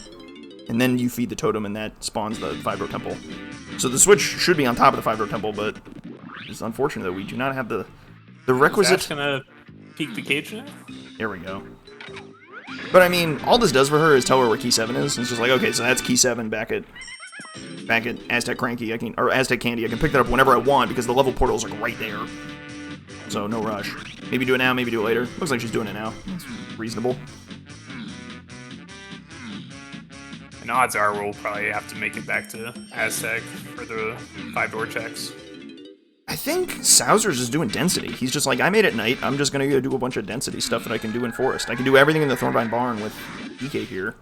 and then you feed the totem, and that spawns the 5-door temple. So the switch should be on top of the 5-door temple, but it's unfortunate that we do not have the requisite. Is Ash gonna peek the cage now? There we go. But I mean, all this does for her is tell her where key 7 is. It's just like, okay, so that's key 7 back at Aztec Cranky. Or Aztec Candy. I can pick that up whenever I want because the level portals are right there. So no rush. Maybe do it now, maybe do it later. Looks like she's doing it now. That's reasonable. And odds are we'll probably have to make it back to Aztec for the 5-door checks. I think Sowser's just doing density. He's just like, I made it Knight. I'm just going to go do a bunch of density stuff that I can do in Forest. I can do everything in the Thornvine Barn with DK here.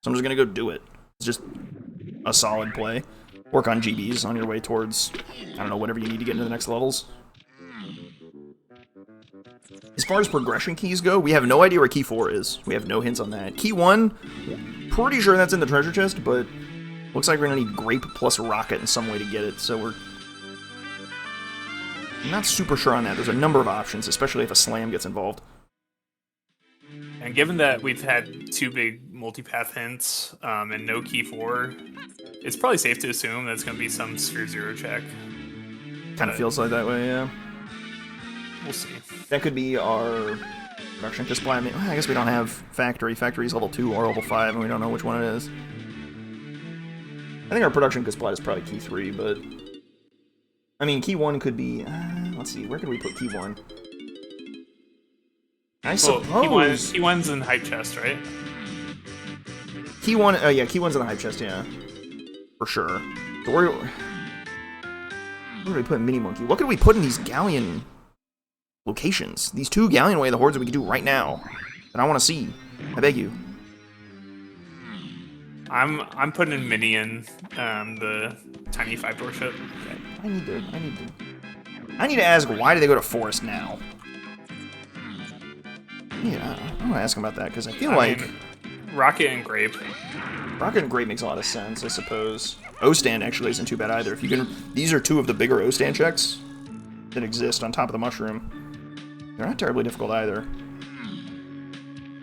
So I'm just going to go do it. It's just a solid play. Work on GBs on your way towards, I don't know, whatever you need to get into the next levels. As far as progression keys go, we have no idea where key 4 is. We have no hints on that. Key 1, pretty sure that's in the treasure chest, but looks like we're going to need Grape plus Rocket in some way to get it, so I'm not super sure on that. There's a number of options, especially if a slam gets involved. And given that we've had 2 big multipath hints and no key 4, it's probably safe to assume that it's going to be some Sphere 0 check. Kind of feels like that way, yeah. We'll see. That could be our production display. I mean, I guess we don't have Factory. Factory's level 2 or level 5, and we don't know which one it is. I think our production display is probably key 3, but I mean, key 1 could be, let's see, where could we put key 1? I suppose... Key 1's in hype chest, right? Key 1, yeah, key 1's in the hype chest, yeah. For sure. So where do we put Mini Monkey? What could we put in these Galleon locations? These 2 Galleon Way of the Hordes that we could do right now. That I want to see. I beg you. I'm putting in Minion, the tiny 5-door ship. Okay. I need to ask, why do they go to Forest now? Yeah, I want to ask him about that, because I feel like... Rocket and Grape. Rocket and Grape makes a lot of sense, I suppose. O-Stand actually isn't too bad either. If you can, these are 2 of the bigger O-Stand checks that exist on top of the mushroom. They're not terribly difficult either.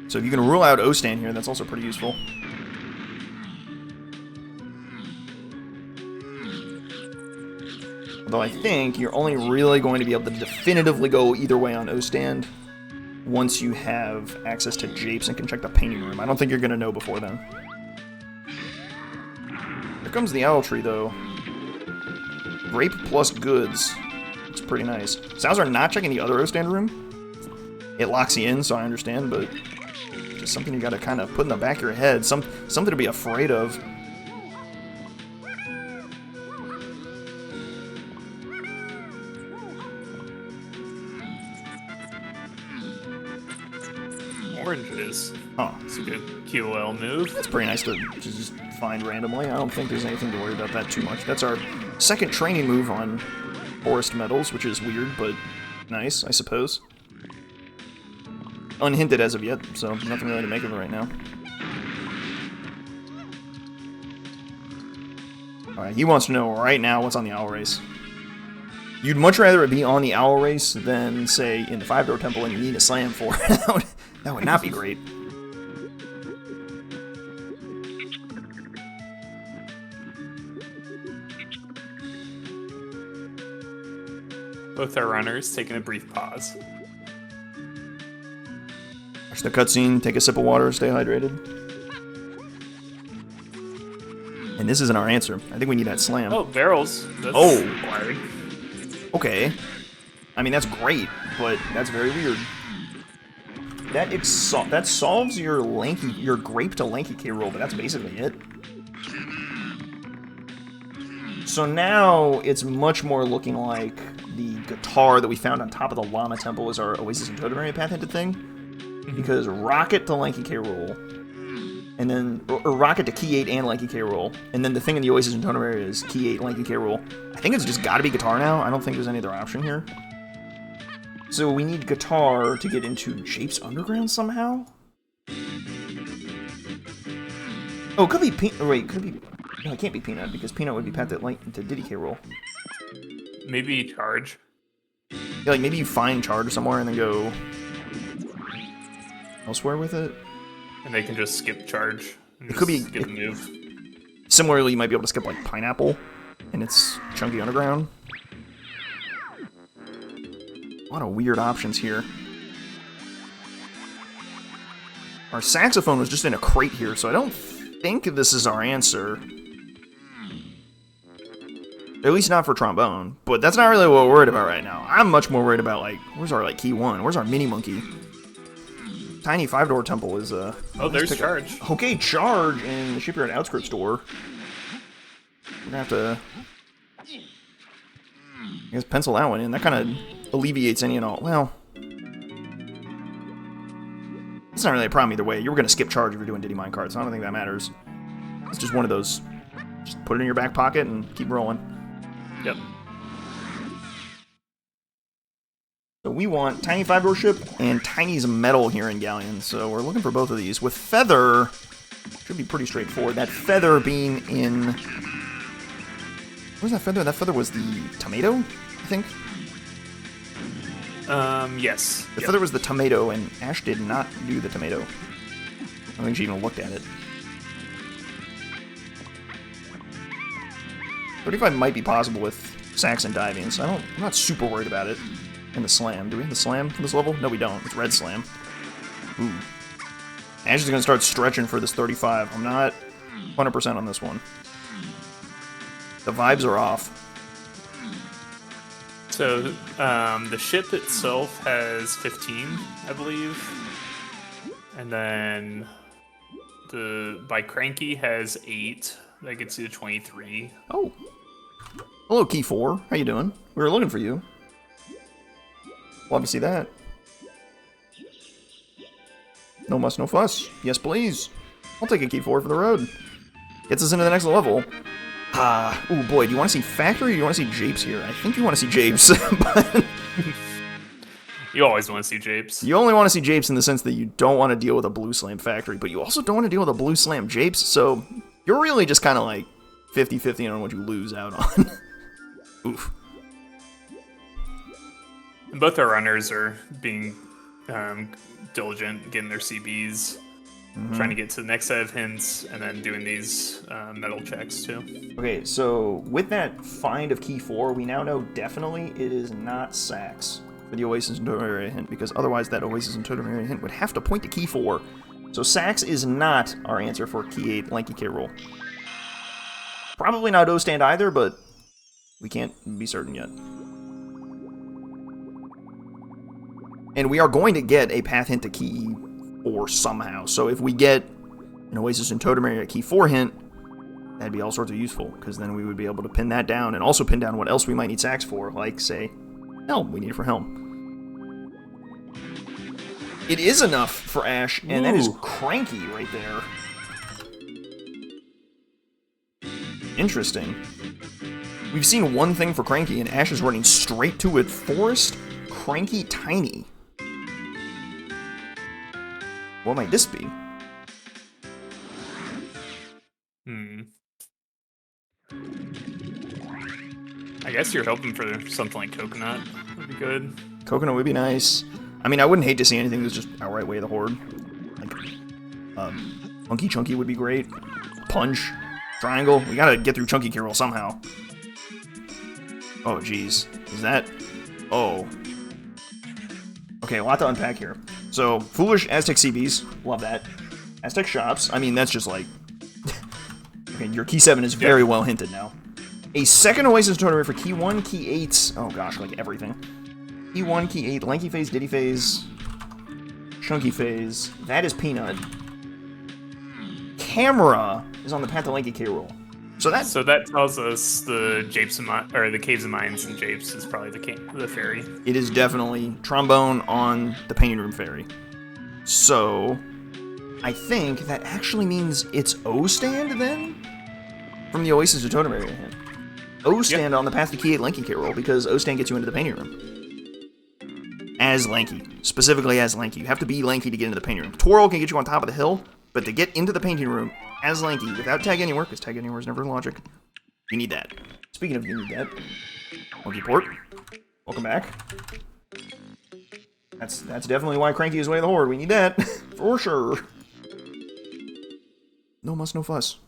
So if you can rule out O-Stand here, that's also pretty useful. Though I think you're only really going to be able to definitively go either way on O-Stand once you have access to Japes and can check the painting room. I don't think you're going to know before then. Here comes the owl tree, though. Grape plus goods. It's pretty nice. Sowser not checking the other O-Stand room. It locks you in, so I understand, but just something you gotta kind of put in the back of your head. Something to be afraid of. Oranges. Oh, It's a good QOL move. it's pretty nice to just find randomly. I don't think there's anything to worry about that too much. That's our second training move on Forest Metals, which is weird, but nice, I suppose. Unhinted as of yet, so nothing really to make of it right now. Alright, he wants to know right now what's on the owl race. You'd much rather it be on the owl race than, say, in the 5-door temple and you need a slam for it. That would not be great. Both our runners taking a brief pause. Watch the cutscene, take a sip of water, stay hydrated. And this isn't our answer. I think we need that slam. Oh, barrels. That's required. Okay. I mean, that's great, but that's very weird. That solves your grape to lanky K roll, but that's basically it. So now it's much more looking like the guitar that we found on top of the Llama Temple is our Oasis and Totem Area path hinted thing. Because rocket to lanky K roll, and then or rocket to key 8 and lanky K roll, and then the thing in the Oasis and Totem Area is key 8 lanky K roll. I think it's just got to be guitar now. I don't think there's any other option here. So we need guitar to get into Japes Underground somehow? Oh, it could be wait, could be... No, it can't be Peanut, because Peanut would be path to Diddy K roll. Maybe charge. Yeah, like maybe you find charge somewhere and then go elsewhere with it. And they can just skip charge. And It could be... skip a move. Similarly, you might be able to skip, like, Pineapple, and it's Chunky Underground. A lot of weird options here. Our saxophone was just in a crate here, so I don't think this is our answer. At least not for trombone, but that's not really what we're worried about right now. I'm much more worried about, like, where's our, like, key 1? Where's our mini monkey? Tiny 5-door temple is, Oh, there's charge. Okay, charge in the Shipyard Outskirts store. We're gonna have to... I guess pencil that one in. That kind of alleviates any and all. Well... It's not really a problem either way. You were gonna skip charge if you're doing Diddy Minecart, so I don't think that matters. It's just one of those... Just put it in your back pocket and keep rolling. Yep. So we want Tiny 5-door ship and Tiny's metal here in Galleon, so we're looking for both of these. With Feather, should be pretty straightforward. That Feather being in... Where's that Feather? That Feather was the tomato, I think? Yes. The Feather was the tomato, and Ash did not do the tomato. I don't think she even looked at it. 35 might be possible with Sax and diving, so I'm not super worried about it. And the slam. Do we have the slam for this level? No, we don't. It's red slam. Ooh. Ash is going to start stretching for this 35. I'm not 100% on this one. The vibes are off. So, the ship itself has 15, I believe. And then by Cranky has 8. That gets you to 23. Oh. Hello, Key 4. How you doing? We were looking for you. Love to see that. No muss, no fuss. Yes, please. I'll take a Key 4 for the road. Gets us into the next level. Oh boy, do you want to see Factory or do you want to see Japes here? I think you want to see Japes, but... You always want to see Japes. You only want to see Japes in the sense that you don't want to deal with a Blue Slam Factory, but you also don't want to deal with a Blue Slam Japes, so you're really just kind of like 50-50 on what you lose out on. Oof. And both our runners are being diligent, getting their CBs. trying to get to the next set of hints, and then doing these metal checks too. Okay, so with that find of key 4, we now know definitely it is not Sax for the Oasis and Totem Area hint, because otherwise that Oasis and Totem Area hint would have to point to key 4. So Sax is not our answer for key 8 Lanky K. Rool. Probably not O-Stand either, but we can't be certain yet. And we are going to get a path hint to key 4 somehow. So if we get an Oasis and Totem Area key 4 hint, that'd be all sorts of useful, because then we would be able to pin that down, and also pin down what else we might need Sax for, like, say, Helm. We need it for Helm. It is enough for Ash, and that is Cranky right there. Interesting. We've seen one thing for Cranky, and Ash is running straight to it. Forest, Cranky, Tiny. What might this be? I guess you're hoping for something like Coconut. Would be good. Coconut would be nice. I mean, I wouldn't hate to see anything that's just outright Way of the Horde. Like, Funky Chunky would be great. Punch. Triangle. We gotta get through Chunky K. Rool somehow. Oh, jeez. Is that... Oh. Okay, a lot to unpack here. So, Foolish Aztec CBs. Love that. Aztec Shops. I mean, that's just like... Okay, your key 7 is very well hinted now. A second Oasis tournament for key 1, key 8s. Oh gosh, like everything. Key 1, key 8, Lanky Phase, Diddy Phase, Chunky Phase. That is Peanut. Camera is on the path to Lanky K. Rool. So that tells us the Japes or the Caves and Mines and Japes is probably the fairy. It is definitely Trombone on the Painting Room Fairy. So I think that actually means it's O-Stand then? From the Oasis to Totem Area hint. O-Stand on the path to key 8 Lanky K. Rool, because O-Stand gets you into the Painting Room. As Lanky. Specifically as Lanky. You have to be Lanky to get into the Painting Room. Twirl can get you on top of the hill, but to get into the Painting Room as Lanky, without Tag Anywhere, because Tag Anywhere is never logic, you need that. Speaking of you need that, Monkey Port, welcome back. That's definitely why Cranky is Way of the Horde. We need that, for sure. No muss, no fuss.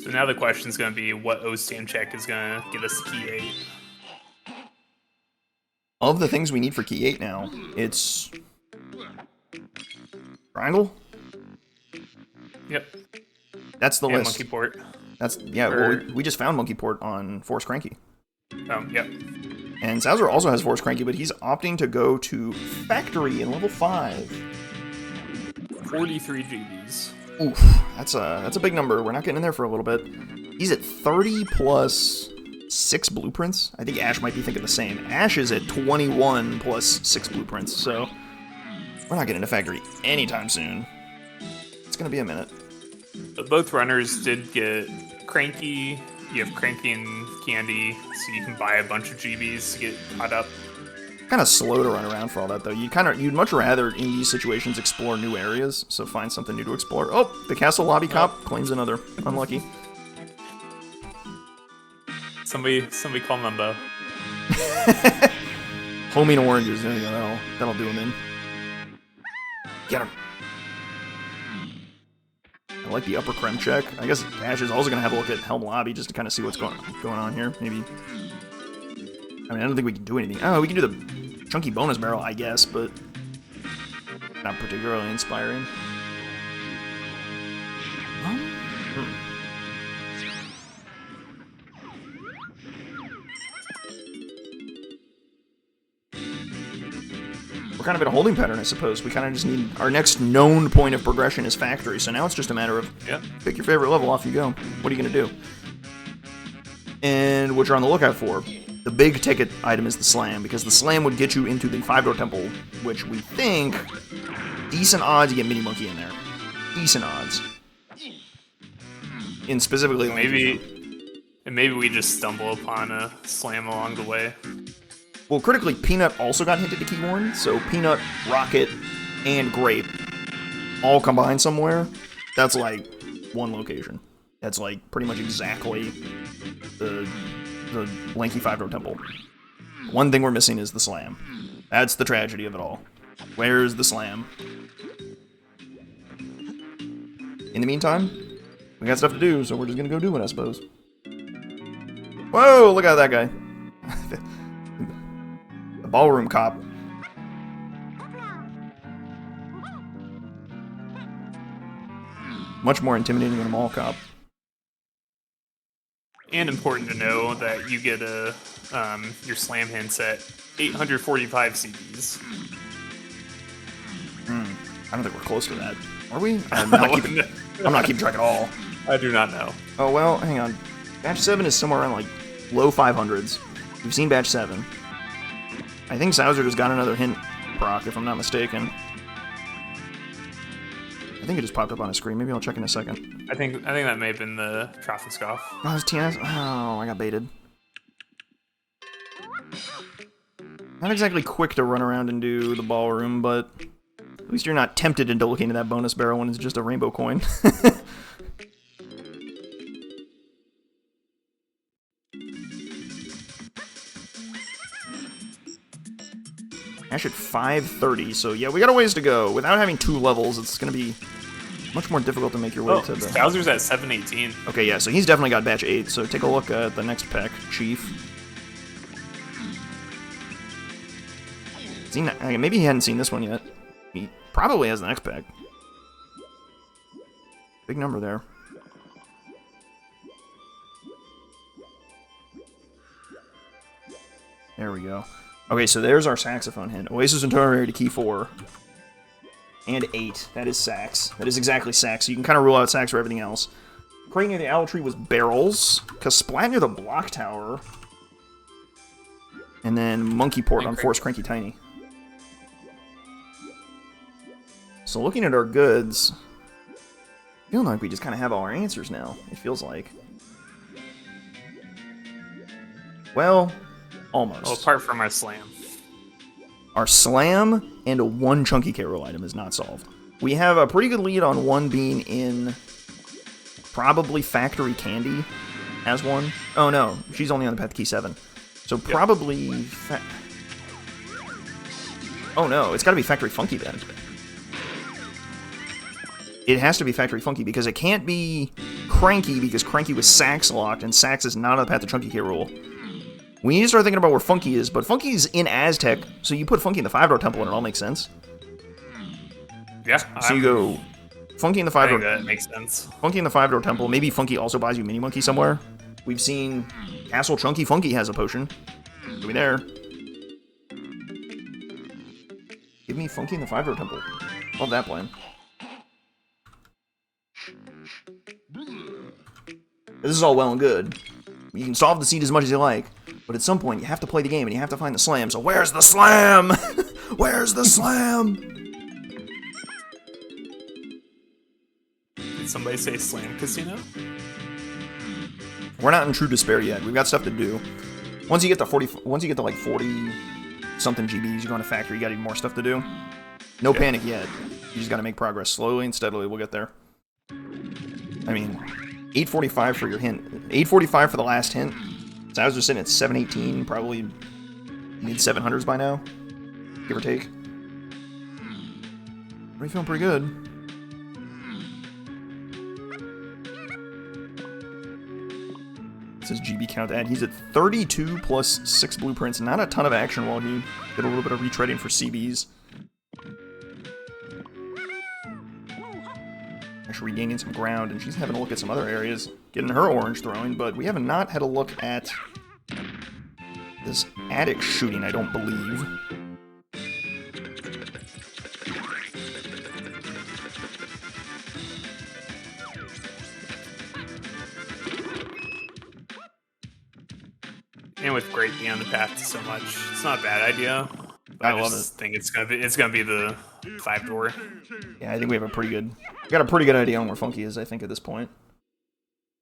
So now the question's going to be what O-Stand check is going to get us to key 8. Of the things we need for key 8 now, it's... Triangle? Yep. That's the list. Monkey Port. Well, we just found Monkey Port on Force Cranky. Oh, yep. And Sowser also has Force Cranky, but he's opting to go to Factory in level 5. 43 GBs. Oof, that's a big number. We're not getting in there for a little bit. He's at 30 plus 6 blueprints. I think Ash might be thinking the same. Ash is at 21 plus 6 blueprints, so we're not getting into Factory anytime soon. It's gonna be a minute. But both runners did get Cranky. You have Cranky and Candy, so you can buy a bunch of GBs to get caught up. Kind of slow to run around for all that, though. You'd much rather, in these situations, explore new areas, so find something new to explore. Oh, the Castle Lobby Cop claims another. Unlucky. Somebody call Mumbo. Homing oranges. There you go. That'll do him in. Get him. I like the upper creme check. I guess Ash is also going to have a look at Helm Lobby just to kind of see what's going on here. Maybe. I mean, I don't think we can do anything. Oh, we can do the Chunky Bonus Barrel, I guess, but not particularly inspiring. We're kind of in a holding pattern, I suppose. We kind of just need... Our next known point of progression is Factory, so now it's just a matter of pick your favorite level, off you go. What are you going to do? And what you're on the lookout for. The big ticket item is the Slam, because the Slam would get you into the 5-door temple, which we think... Decent odds you get Mini Monkey in there. Decent odds. In specifically... Maybe we just stumble upon a Slam along the way. Well, critically, Peanut also got hinted to key 1, so Peanut, Rocket, and Grape all combined somewhere. That's like one location. That's like pretty much exactly the lanky 5-door temple. One thing we're missing is the Slam. That's the tragedy of it all. Where's the slam? In the meantime, we got stuff to do, so we're just gonna go do it, I suppose. Whoa, look at that guy. The ballroom cop. Much more intimidating than a mall cop. And important to know that you get a your slam hints at 845 CBs. I don't think we're close to that. Are we? I'm not keeping track at all. I do not know. Oh, well, hang on. Batch 7 is somewhere around, like, low 500s. We've seen Batch 7. I think Sowser just got another hint proc, if I'm not mistaken. I think it just popped up on a screen. Maybe I'll check in a second. I think that may have been the traffic scoff. Oh, it's TNS? Oh, I got baited. Not exactly quick to run around and do the ballroom, but at least you're not tempted into looking at that bonus barrel when it's just a rainbow coin. Ash at 530, so yeah, we got a ways to go. Without having 2 levels, it's going to be much more difficult to make your way to the... Bowser's at 718. Okay, yeah, so he's definitely got Batch 8, so take a look at the next pack, Chief. Maybe he hadn't seen this one yet. He probably has the next pack. Big number there. There we go. Okay, so there's our saxophone hint. Oasis and Tonary to key 4. And 8. That is sax. That is exactly sax. So you can kind of rule out sax for everything else. Crate near the owl tree was barrels. Splat near the block tower. And then monkey port on Force Cranky Tiny. So looking at our goods, feeling like we just kind of have all our answers now, it feels like. Well, almost. Well, apart from our slam. Our slam and a 1 chunky K-roll item is not solved. We have a pretty good lead on 1 being in probably Factory Candy as 1. Oh no, she's only on the path to key 7. So probably... Oh no, it's got to be Factory Funky then. It has to be Factory Funky because it can't be Cranky because Cranky was Sax locked and Sax is not on the path to Chunky K-roll. We need to start thinking about where Funky is, but Funky's in Aztec, so you put Funky in the 5-door temple and it all makes sense. Yeah. So you go Funky in the 5-door... that makes sense. Funky in the 5-door temple. Maybe Funky also buys you Mini Monkey somewhere. We've seen Castle Chunky Funky has a potion. It'll be there. Give me Funky in the 5-door temple. Love that plan. This is all well and good. You can solve the seed as much as you like, but at some point you have to play the game and you have to find the slam. So where's the slam? Where's the slam? Did somebody say Slam Casino? We're not in true despair yet. We've got stuff to do. Once you get to like 40 something GBs, you're going to factory. You got even more stuff to do. No panic yet. You just got to make progress slowly and steadily. We'll get there. I mean, 845 for your hint. 845 for the last hint. So I was just sitting at 718, probably mid 700s by now, give or take. Already feeling pretty good. It says GB count ad. He's at 32 plus 6 blueprints. Not a ton of action while he did a little bit of retreading for CBs. Actually regaining some ground, and she's having a look at some other areas, getting her orange throwing, but we have not had a look at this attic shooting, I don't believe. And with Great being on the path to so much, it's not a bad idea. I love it. I think it's gonna be the 5-door. Yeah, I think we have we got a pretty good idea on where Funky is, I think, at this point.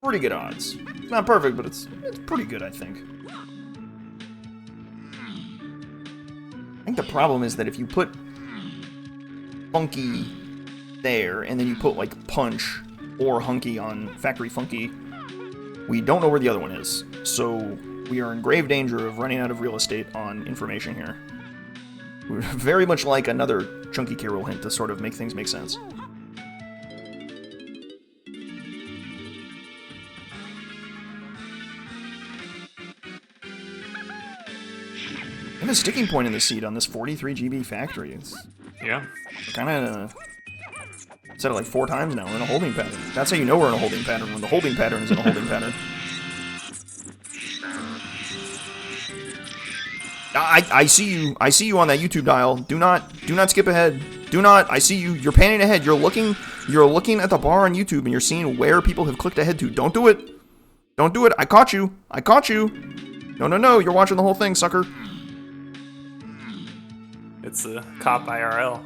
Pretty good odds. It's not perfect, but it's pretty good, I think. I think the problem is that if you put Funky there, and then you put, like, Punch or Hunky on Factory Funky, we don't know where the other one is. So we are in grave danger of running out of real estate on information here. Very much like another Chunky K. Rool hint to sort of make things make sense. And a sticking point in the seed on this 43 GB factory. It's kind of said it like 4 times now. We're in a holding pattern. That's how you know we're in a holding pattern, when the holding pattern is in a holding pattern. I see you. I see you on that YouTube dial. Do not skip ahead. Do not. I see you. You're panning ahead. You're looking at the bar on YouTube and you're seeing where people have clicked ahead to. Don't do it. Don't do it. I caught you. I caught you. No. You're watching the whole thing, sucker. It's a cop IRL.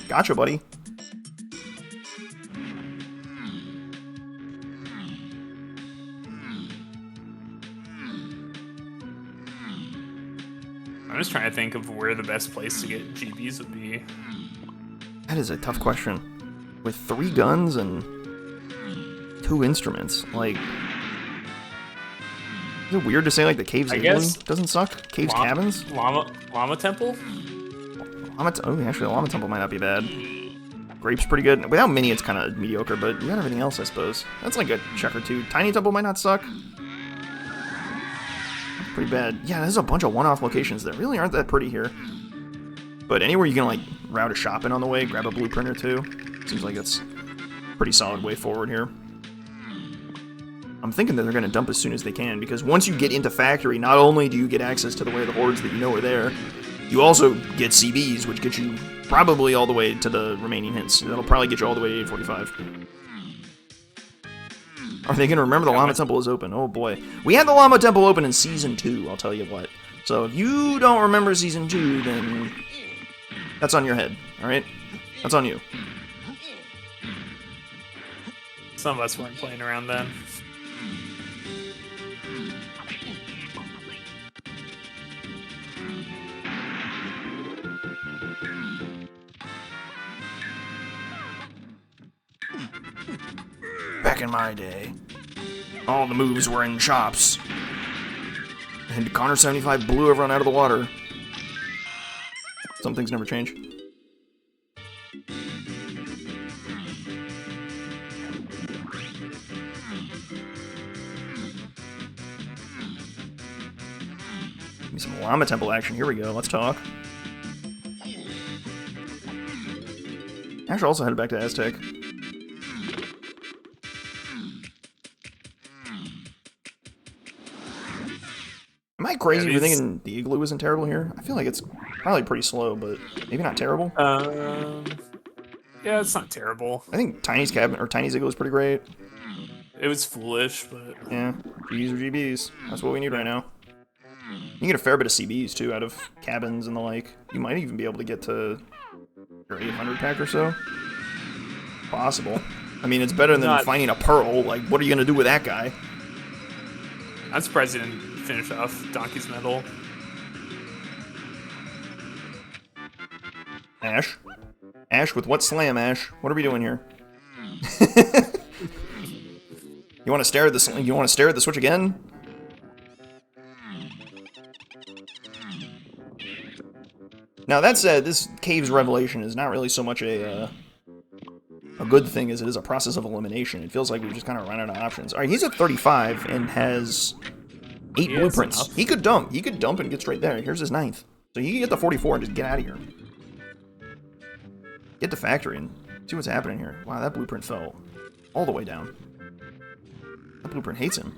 Gotcha, buddy. I'm just trying to think of where the best place to get GBs would be. That is a tough question. With 3 guns and 2 instruments, like, is it weird to say like the Caves Igloo doesn't suck? Caves Cabins? Llama Temple? Actually, the Llama Temple might not be bad. Grape's pretty good. Without Mini, it's kind of mediocre, but you got everything else, I suppose. That's like a check or 2. Tiny Temple might not suck. Pretty bad. Yeah, there's a bunch of one-off locations that really aren't that pretty here. But anywhere you can like route a shop in on the way, grab a blueprint or 2. Seems like it's a pretty solid way forward here. I'm thinking that they're going to dump as soon as they can, because once you get into factory, not only do you get access to the way of the hordes that you know are there, you also get CBs, which get you probably all the way to the remaining hints. That'll probably get you all the way to 845. Are they going to remember the Llama Temple is open? Oh boy. We had the Llama Temple open in Season 2, I'll tell you what. So if you don't remember Season 2, then that's on your head, alright? That's on you. Some of us weren't playing around then. Back in my day, all the moves were in chops. And Connor 75 blew everyone out of the water. Some things never change. Give me some Llama Temple action. Here we go. Let's talk. Ash also headed back to Aztec. Am I crazy for thinking the Igloo isn't terrible here? I feel like it's probably pretty slow, but maybe not terrible. Yeah, it's not terrible. I think Tiny's cabin or Tiny's Igloo is pretty great. It was foolish, but yeah, GBs or GBs. That's what we need right now. You can get a fair bit of CBs too out of cabins and the like. You might even be able to get to your 800 pack or so. Possible. I mean, it's better than finding a pearl. Like, what are you gonna do with that guy? I'm surprised he didn't finish off Donkey's Medal. Ash? Ash with what slam, Ash? What are we doing here? You want to stare at the switch again? Now that said, this Cave's revelation is not really so much a good thing as it is a process of elimination. It feels like we've just kind of run out of options. All right, he's at 35 and has 8 blueprints. He could dump. He could dump and get straight there. Here's his 9th. So he can get the 44 and just get out of here. Get to factory and see what's happening here. Wow, that blueprint fell all the way down. That blueprint hates him.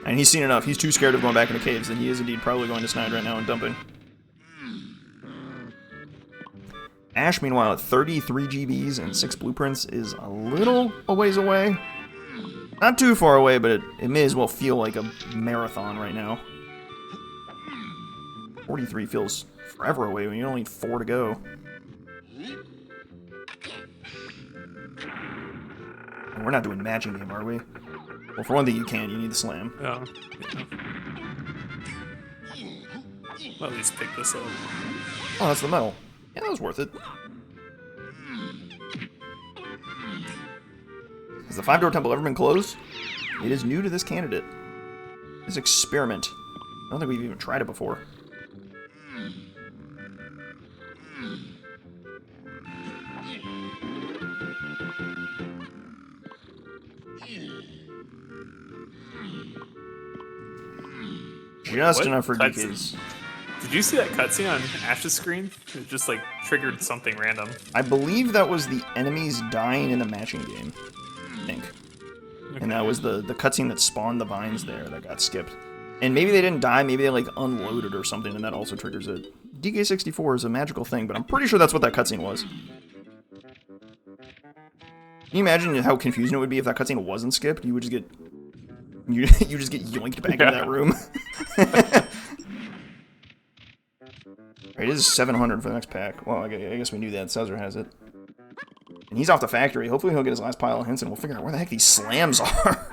And he's seen enough. He's too scared of going back into caves that he is indeed probably going to Snide right now and dumping. Ash, meanwhile, at 33 GBs and 6 blueprints, is a little a ways away. Not too far away, but it may as well feel like a marathon right now. 43 feels forever away when you only need 4 to go. And we're not doing matching game, are we? Well, for one thing you can, you need the slam. Yeah. Well, at least pick this up. Oh, that's the medal. Yeah, that was worth it. Has the 5-door temple ever been closed? It is new to this candidate. This experiment. I don't think we've even tried it before. Just What? enough for DKs. Did you see that cutscene on Ash's screen? It just like triggered something random. I believe that was the enemies dying in a matching game. I think. Okay. And that was the cutscene that spawned the vines there that got skipped. And maybe they didn't die, maybe they like unloaded or something, and that also triggers it. DK64 is a magical thing, but I'm pretty sure that's what that cutscene was. Can you imagine how confusing it would be if that cutscene wasn't skipped? You would just get... You just get yoinked back into that room. It is 700 for the next pack. Well, I guess we knew that. Sowser has it. And he's off the factory. Hopefully he'll get his last pile of hints and we'll figure out where the heck these slams are.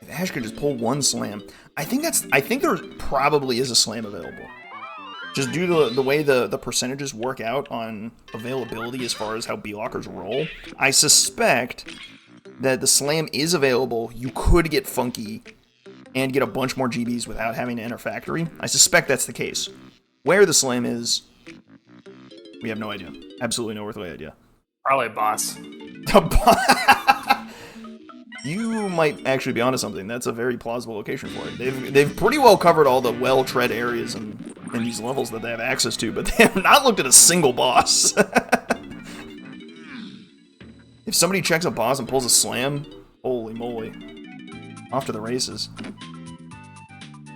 If Ash could just pull one slam. I think there probably is a slam available. Just due to the way the percentages work out on availability as far as how B-Lockers roll, I suspect that the slam is available. You could get funky and get a bunch more GBs without having to enter factory. I suspect that's the case. Where the slam is, we have no idea. Absolutely no earthly idea. Probably a boss. You might actually be onto something. That's a very plausible location for it. They've pretty well covered all the well-tread areas in these levels that they have access to, but they have not looked at a single boss. If somebody checks a boss and pulls a slam, holy moly. Off to the races.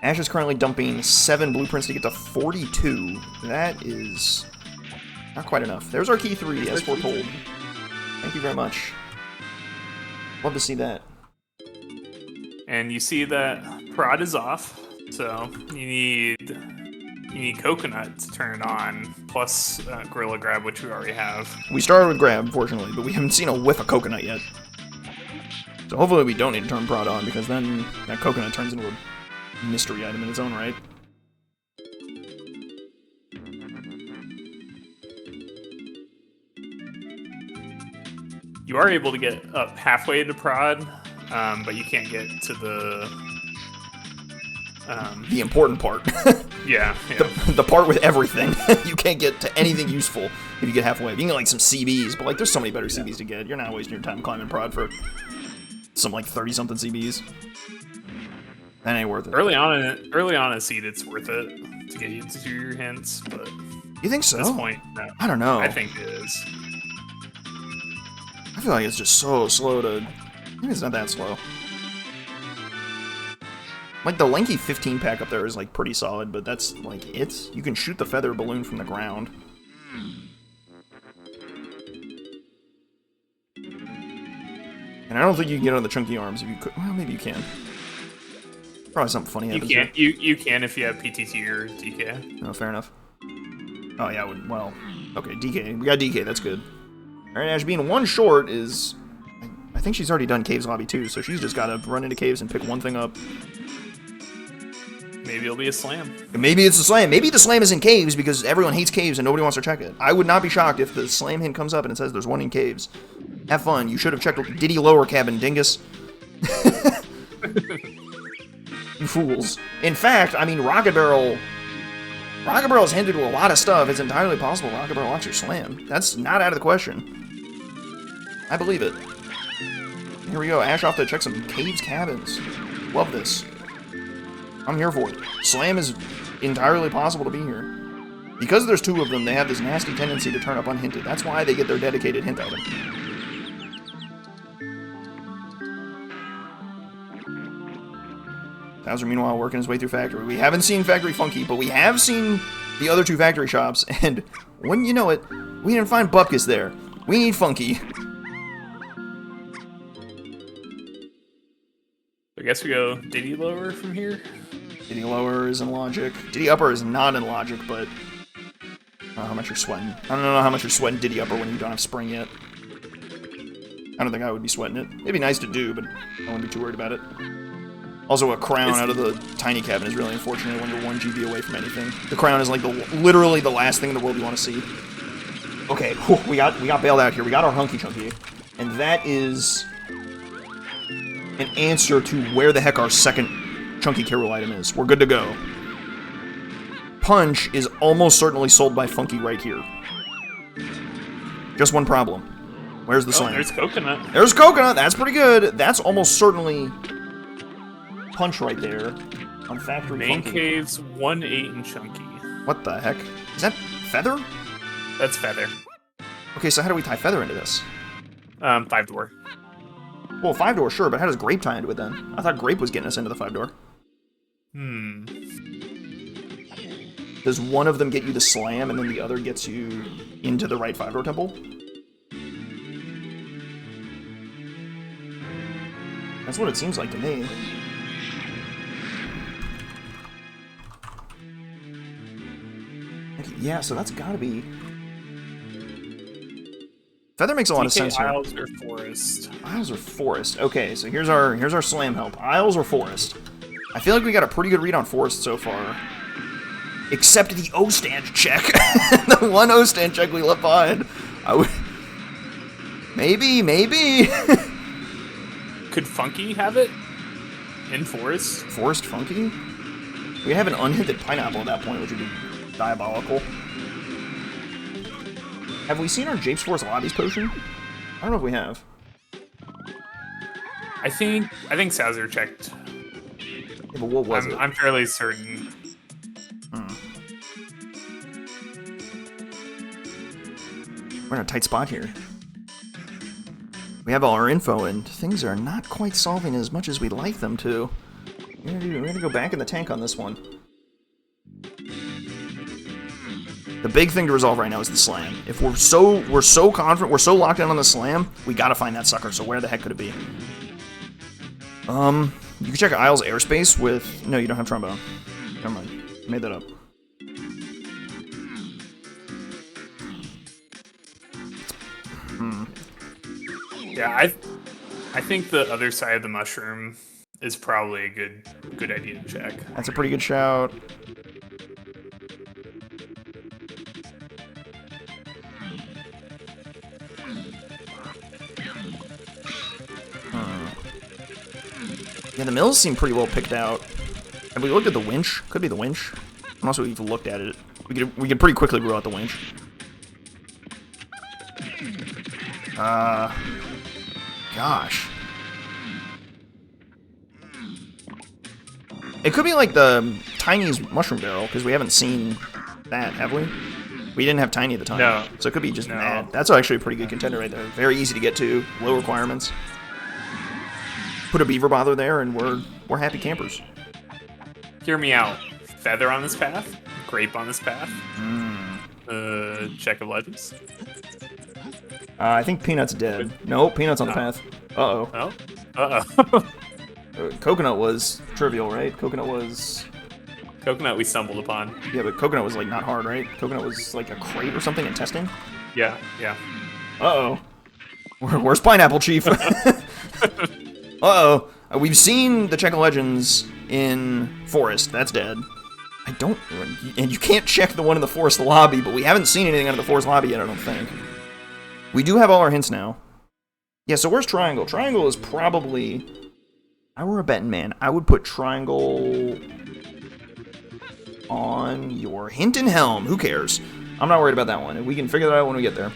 Ash is currently dumping 7 blueprints to get to 42. That is not quite enough. There's our key 3, as foretold. Thank you very much. Love to see that. And you see that prod is off, so you need coconut to turn it on, plus gorilla grab, which we already have. We started with grab, fortunately, but we haven't seen a whiff of coconut yet. So hopefully we don't need to turn prod on, because then that coconut turns into a mystery item in its own right. You are able to get up halfway to prod, but you can't get to the important part. Yeah. The part with everything. You can't get to anything useful if you get halfway. You can get like some CBs, but like there's so many better CBs to get. You're not wasting your time climbing prod for some like 30-something CBs. That ain't worth it. Early on in Seed, it's worth it to get you to do your hints, but you think so? At this point, no. I don't know. I think it is. I feel like it's just so slow to... Maybe it's not that slow. Like, the lanky 15-pack up there is, like, pretty solid, but that's, like, it. You can shoot the feather balloon from the ground. And I don't think you can get on the chunky arms if you could... Well, maybe you can. Probably something funny happens. You can if you have PTT or DK. Oh, fair enough. Oh, yeah, well... Okay, DK. We got DK, that's good. Alright, Ash being one short is... I think she's already done Caves Lobby too, so she's just gotta run into Caves and pick one thing up. Maybe it'll be a slam. Maybe it's a slam. Maybe the slam is in Caves because everyone hates Caves and nobody wants to check it. I would not be shocked if the slam hint comes up and it says there's one in Caves. Have fun. You should have checked Diddy Lower Cabin, dingus. You fools. In fact, I mean, Rocket Barrel's hinted to a lot of stuff. It's entirely possible Rocket Barrel locks your slam. That's not out of the question. I believe it. Here we go. Ash off to check some Caves cabins. Love this. I'm here for it. Slam is entirely possible to be here. Because there's 2 of them, they have this nasty tendency to turn up unhinted. That's why they get their dedicated hint item. Sowser, meanwhile, working his way through Factory. We haven't seen Factory Funky, but we have seen the other 2 factory shops, and wouldn't you know it, we didn't find Bupkis there. We need Funky. I guess we go Diddy Lower from here? Diddy Lower is in Logic. Diddy Upper is not in Logic, but... I don't know how much you're sweating. I don't know how much you're sweating Diddy Upper when you don't have Spring yet. I don't think I would be sweating it. It'd be nice to do, but I wouldn't be too worried about it. Also, a crown out of the tiny cabin is really unfortunate when you're 1 GB away from anything. The crown is like literally the last thing in the world you want to see. Okay, whew, we got bailed out here. We got our Hunky Chunky. And that is an answer to where the heck our second Chunky Carol item is. We're good to go. Punch is almost certainly sold by Funky right here. Just one problem. Where's the slam? There's coconut. There's coconut. That's pretty good. That's almost certainly punch right there on Factory Main Funky. caves 1, 8, and chunky. What the heck? Is that feather? That's feather. Okay, so how do we tie feather into this? 5-door. Well, 5-door, sure, but how does grape tie into it then? I thought grape was getting us into the 5-door. Does one of them get you the slam and then the other gets you into the right 5-door temple? That's what it seems like to me. Okay, yeah, so that's gotta be... Feather makes a lot of sense here. Isles or forest? Isles or forest. Okay, so here's our slam help. Isles or forest? I feel like we got a pretty good read on forest so far. Except the O-stand check. The one O-stand check we left behind. I would... Maybe. Could Funky have it? In forest? Forest Funky? We have an unhinted pineapple at that point, which would be diabolical. Have we seen our Japes Force Lobbies potion? I don't know if we have. I think Sowser checked. Yeah, but what was it? I'm fairly certain. We're in a tight spot here. We have all our info, and things are not quite solving as much as we'd like them to. We're gonna go back in the tank on this one. The big thing to resolve right now is the slam. If we're so confident, we're so locked in on the slam, we gotta find that sucker. So where the heck could it be? You can check Isle's airspace with... No, you don't have trombone. Never mind. I made that up. Yeah, I think the other side of the mushroom is probably a good idea to check. That's a pretty good shout. Yeah, the mills seem pretty well picked out. Have we looked at the winch? Could be the winch. Unless we've looked at it. We could pretty quickly rule out the winch. Gosh. It could be like the Tiny's mushroom barrel, because we haven't seen that, have we? We didn't have Tiny at the time. No. So it could be just that. That's actually a pretty good contender right there. Very easy to get to, low requirements. Put a beaver bother there, and we're happy campers. Hear me out. Feather on this path. Grape on this path. Check of legends. I think Peanut's dead. No, Peanut's on the path. Uh-oh. Oh? Uh-oh. Coconut was trivial, right? Coconut we stumbled upon. Yeah, but Coconut was, like, not hard, right? Coconut was, like, a crate or something in testing? Yeah. Uh-oh. Where's Pineapple Chief? Uh-oh. We've seen the Check of Legends in Forest. That's dead. And you can't check the one in the Forest lobby, but we haven't seen anything out of the Forest lobby yet, I don't think. We do have all our hints now. Yeah, so where's Triangle? Triangle is probably... If I were a betting man, I would put Triangle on your hint and helm. Who cares? I'm not worried about that one. We can figure that out when we get there.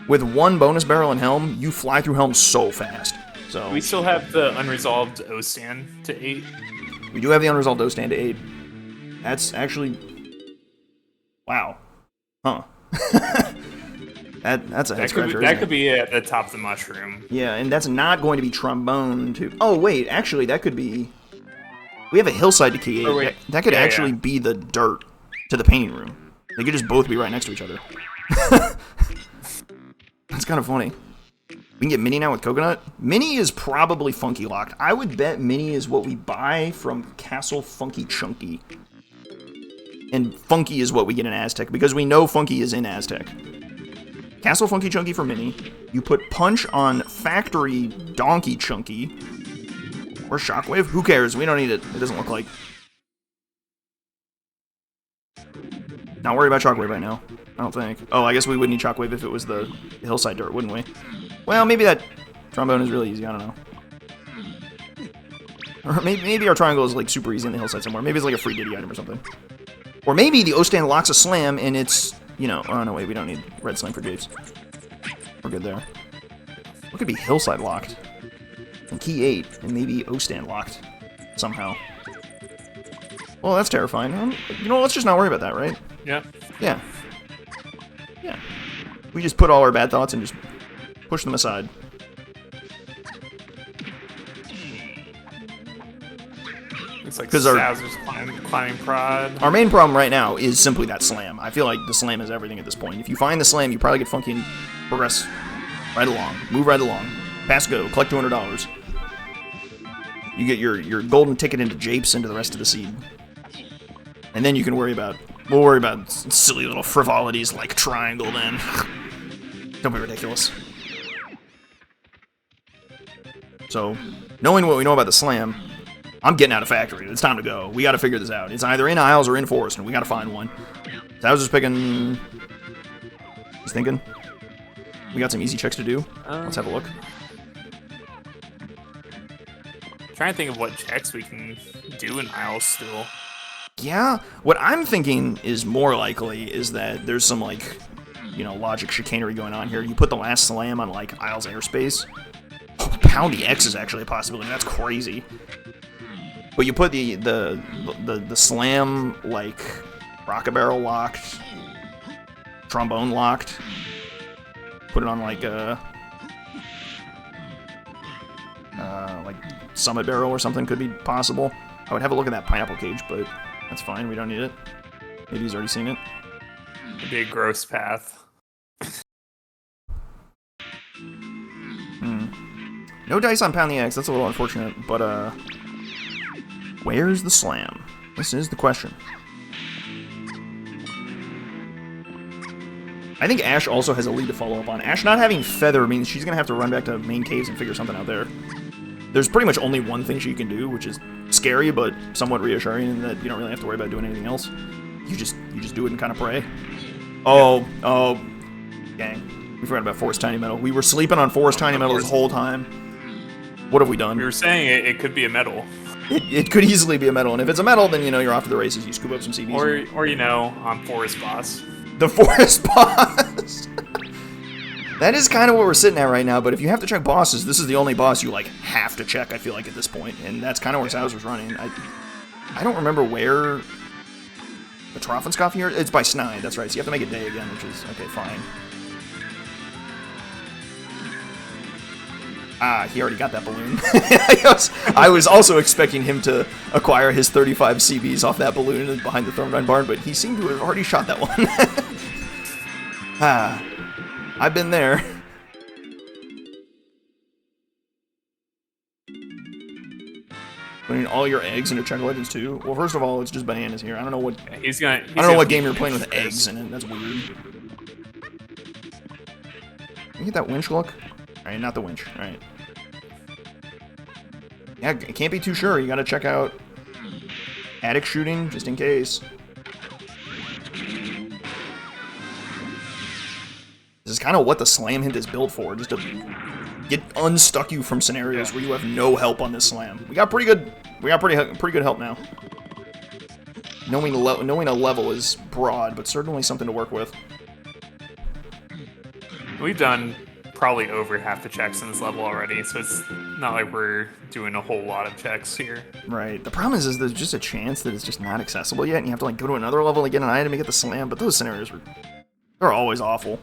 With one bonus barrel and helm, you fly through helm so fast. So we still have the unresolved O-stand to 8. We do have the unresolved O-stand to 8. That's actually... Wow. Huh. That's a head scratcher. That could be at the top of the mushroom. Yeah, and that's not going to be trombone to... Oh, wait, actually, that could be... We have a hillside to key 8. Oh, wait. That could actually be the dirt to the painting room. They could just both be right next to each other. That's kind of funny. We can get Mini now with Coconut. Mini is probably Funky locked. I would bet Mini is what we buy from Castle Funky Chunky. And Funky is what we get in Aztec, because we know Funky is in Aztec. Castle Funky Chunky for Mini. You put Punch on Factory Donkey Chunky. Or Shockwave. Who cares? We don't need it. It doesn't look like. Not worried about Shockwave right now. I don't think. Oh, I guess we would need Shockwave if it was the hillside dirt, wouldn't we? Well, maybe that trombone is really easy. I don't know. Or maybe our triangle is like super easy on the hillside somewhere. Maybe it's like a free Diddy item or something. Or maybe the O-stand locks a slam and it's, you know... Oh, no, wait. We don't need red slam for Japes. We're good there. What could be hillside locked? And key 8, and maybe O-stand locked. Somehow. Well, that's terrifying. You know, let's just not worry about that, right? Yeah. Yeah. Yeah. We just put all our bad thoughts and just push them aside. It's like Sowser's climbing prod. Our main problem right now is simply that slam. I feel like the slam is everything at this point. If you find the slam, you probably get funky and progress right along. Move right along. Pass go. Collect $200. You get your golden ticket into Japes into the rest of the seed. And then you can worry about... We'll worry about silly little frivolities like triangle then. Don't be ridiculous. So, knowing what we know about the slam, I'm getting out of factory. It's time to go. We gotta figure this out. It's either in Isles or in Forest, and we gotta find one. So I was just picking... He's thinking. We got some easy checks to do. Let's have a look. Trying to think of what checks we can do in Isles still. Yeah, what I'm thinking is more likely is that there's some, like, you know, logic chicanery going on here. You put the last slam on, like, Isles airspace. Oh, Poundy X is actually a possibility. That's crazy. But you put the slam, like, rocket barrel locked, trombone locked. Put it on, like summit barrel or something could be possible. I would have a look at that pineapple cage, but that's fine. We don't need it. Maybe he's already seen it. It'd be a gross path. No dice on Pound the X. That's a little unfortunate, but where's the slam? This is the question. I think Ash also has a lead to follow up on. Ash not having Feather means she's gonna have to run back to main caves and figure something out there. There's pretty much only one thing she can do, which is scary but somewhat reassuring in that you don't really have to worry about doing anything else. You just do it and kind of pray. Oh, dang. We forgot about Forest Tiny Metal. We were sleeping on Forest Tiny Metal this whole time. What have we done? We were saying it could be a medal. It could easily be a medal, and if it's a medal, then, you know, you're off to the races. You scoop up some CBs. Or you know, on Forest Boss. The Forest Boss! That is kind of what we're sitting at right now, but if you have to check bosses, this is the only boss you, like, have to check, I feel like, at this point, and that's kind of where Sowser's running. I don't remember where the Troffenskopf here... It's by Snide, that's right, so you have to make it day again, which is... Okay, fine. Ah, he already got that balloon. I was also expecting him to acquire his 35 CBs off that balloon behind the Thermodine barn, but he seemed to have already shot that one. I've been there. Putting all your eggs into Check Legends too. Well, first of all, it's just bananas here. I don't know what. I don't know what game you're playing with eggs in it. That's weird. Can you get that winch look? Alright, not the winch. Alright. Yeah, it can't be too sure. You gotta check out attic shooting, just in case. This is kind of what the slam hint is built for, just to get unstuck you from scenarios where you have no help on this slam. We got pretty good help now. Knowing a level is broad, but certainly something to work with. We've done probably over half the checks in this level already, so it's not like we're doing a whole lot of checks here. Right. The problem is there's just a chance that it's just not accessible yet, and you have to like go to another level to get an item to get the slam, but those scenarios they're always awful.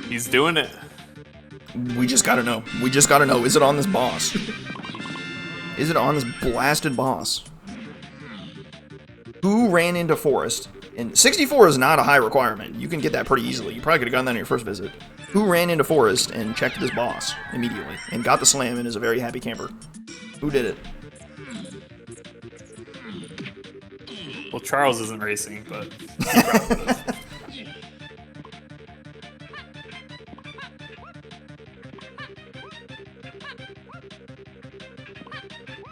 He's doing it. We just gotta know. We just gotta know. Is it on this boss? Is it on this blasted boss? Who ran into Forest? And 64 is not a high requirement. You can get that pretty easily. You probably could have gotten that on your first visit. Who ran into Forest and checked this boss immediately and got the slam and is a very happy camper? Who did it? Well, Charles isn't racing, but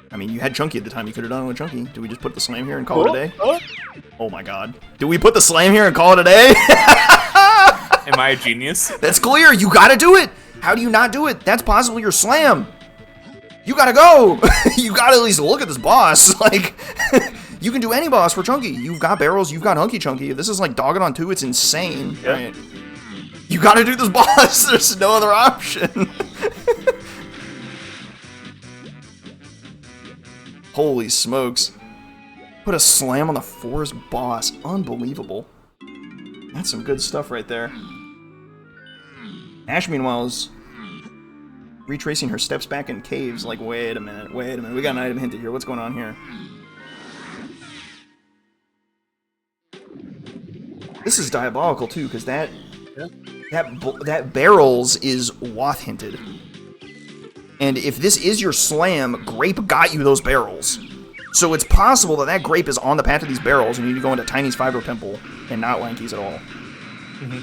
I mean, you had Chunky at the time. You could have done it with Chunky. Do we just put the slam here and call it a day? Oh my god. Do we put the slam here and call it a day? Am I a genius? That's clear. You gotta do it. How do you not do it? That's possibly your slam. You gotta go. You gotta at least look at this boss. Like, you can do any boss for Chunky. You've got barrels, you've got Hunky Chunky. If this is like Dogged on 2, it's insane. Yep. Right? You gotta do this boss. There's no other option. Holy smokes. Put a slam on the forest boss. Unbelievable. That's some good stuff right there. Ash, meanwhile, is retracing her steps back in caves. Like, wait a minute. We got an item hinted here. What's going on here? This is diabolical, too, because that barrels is Wath hinted. And if this is your slam, Grape got you those barrels. So it's possible that that Grape is on the path to these barrels, and you need to go into Tiny's 5-door temple and not Lanky's at all. Mm-hmm.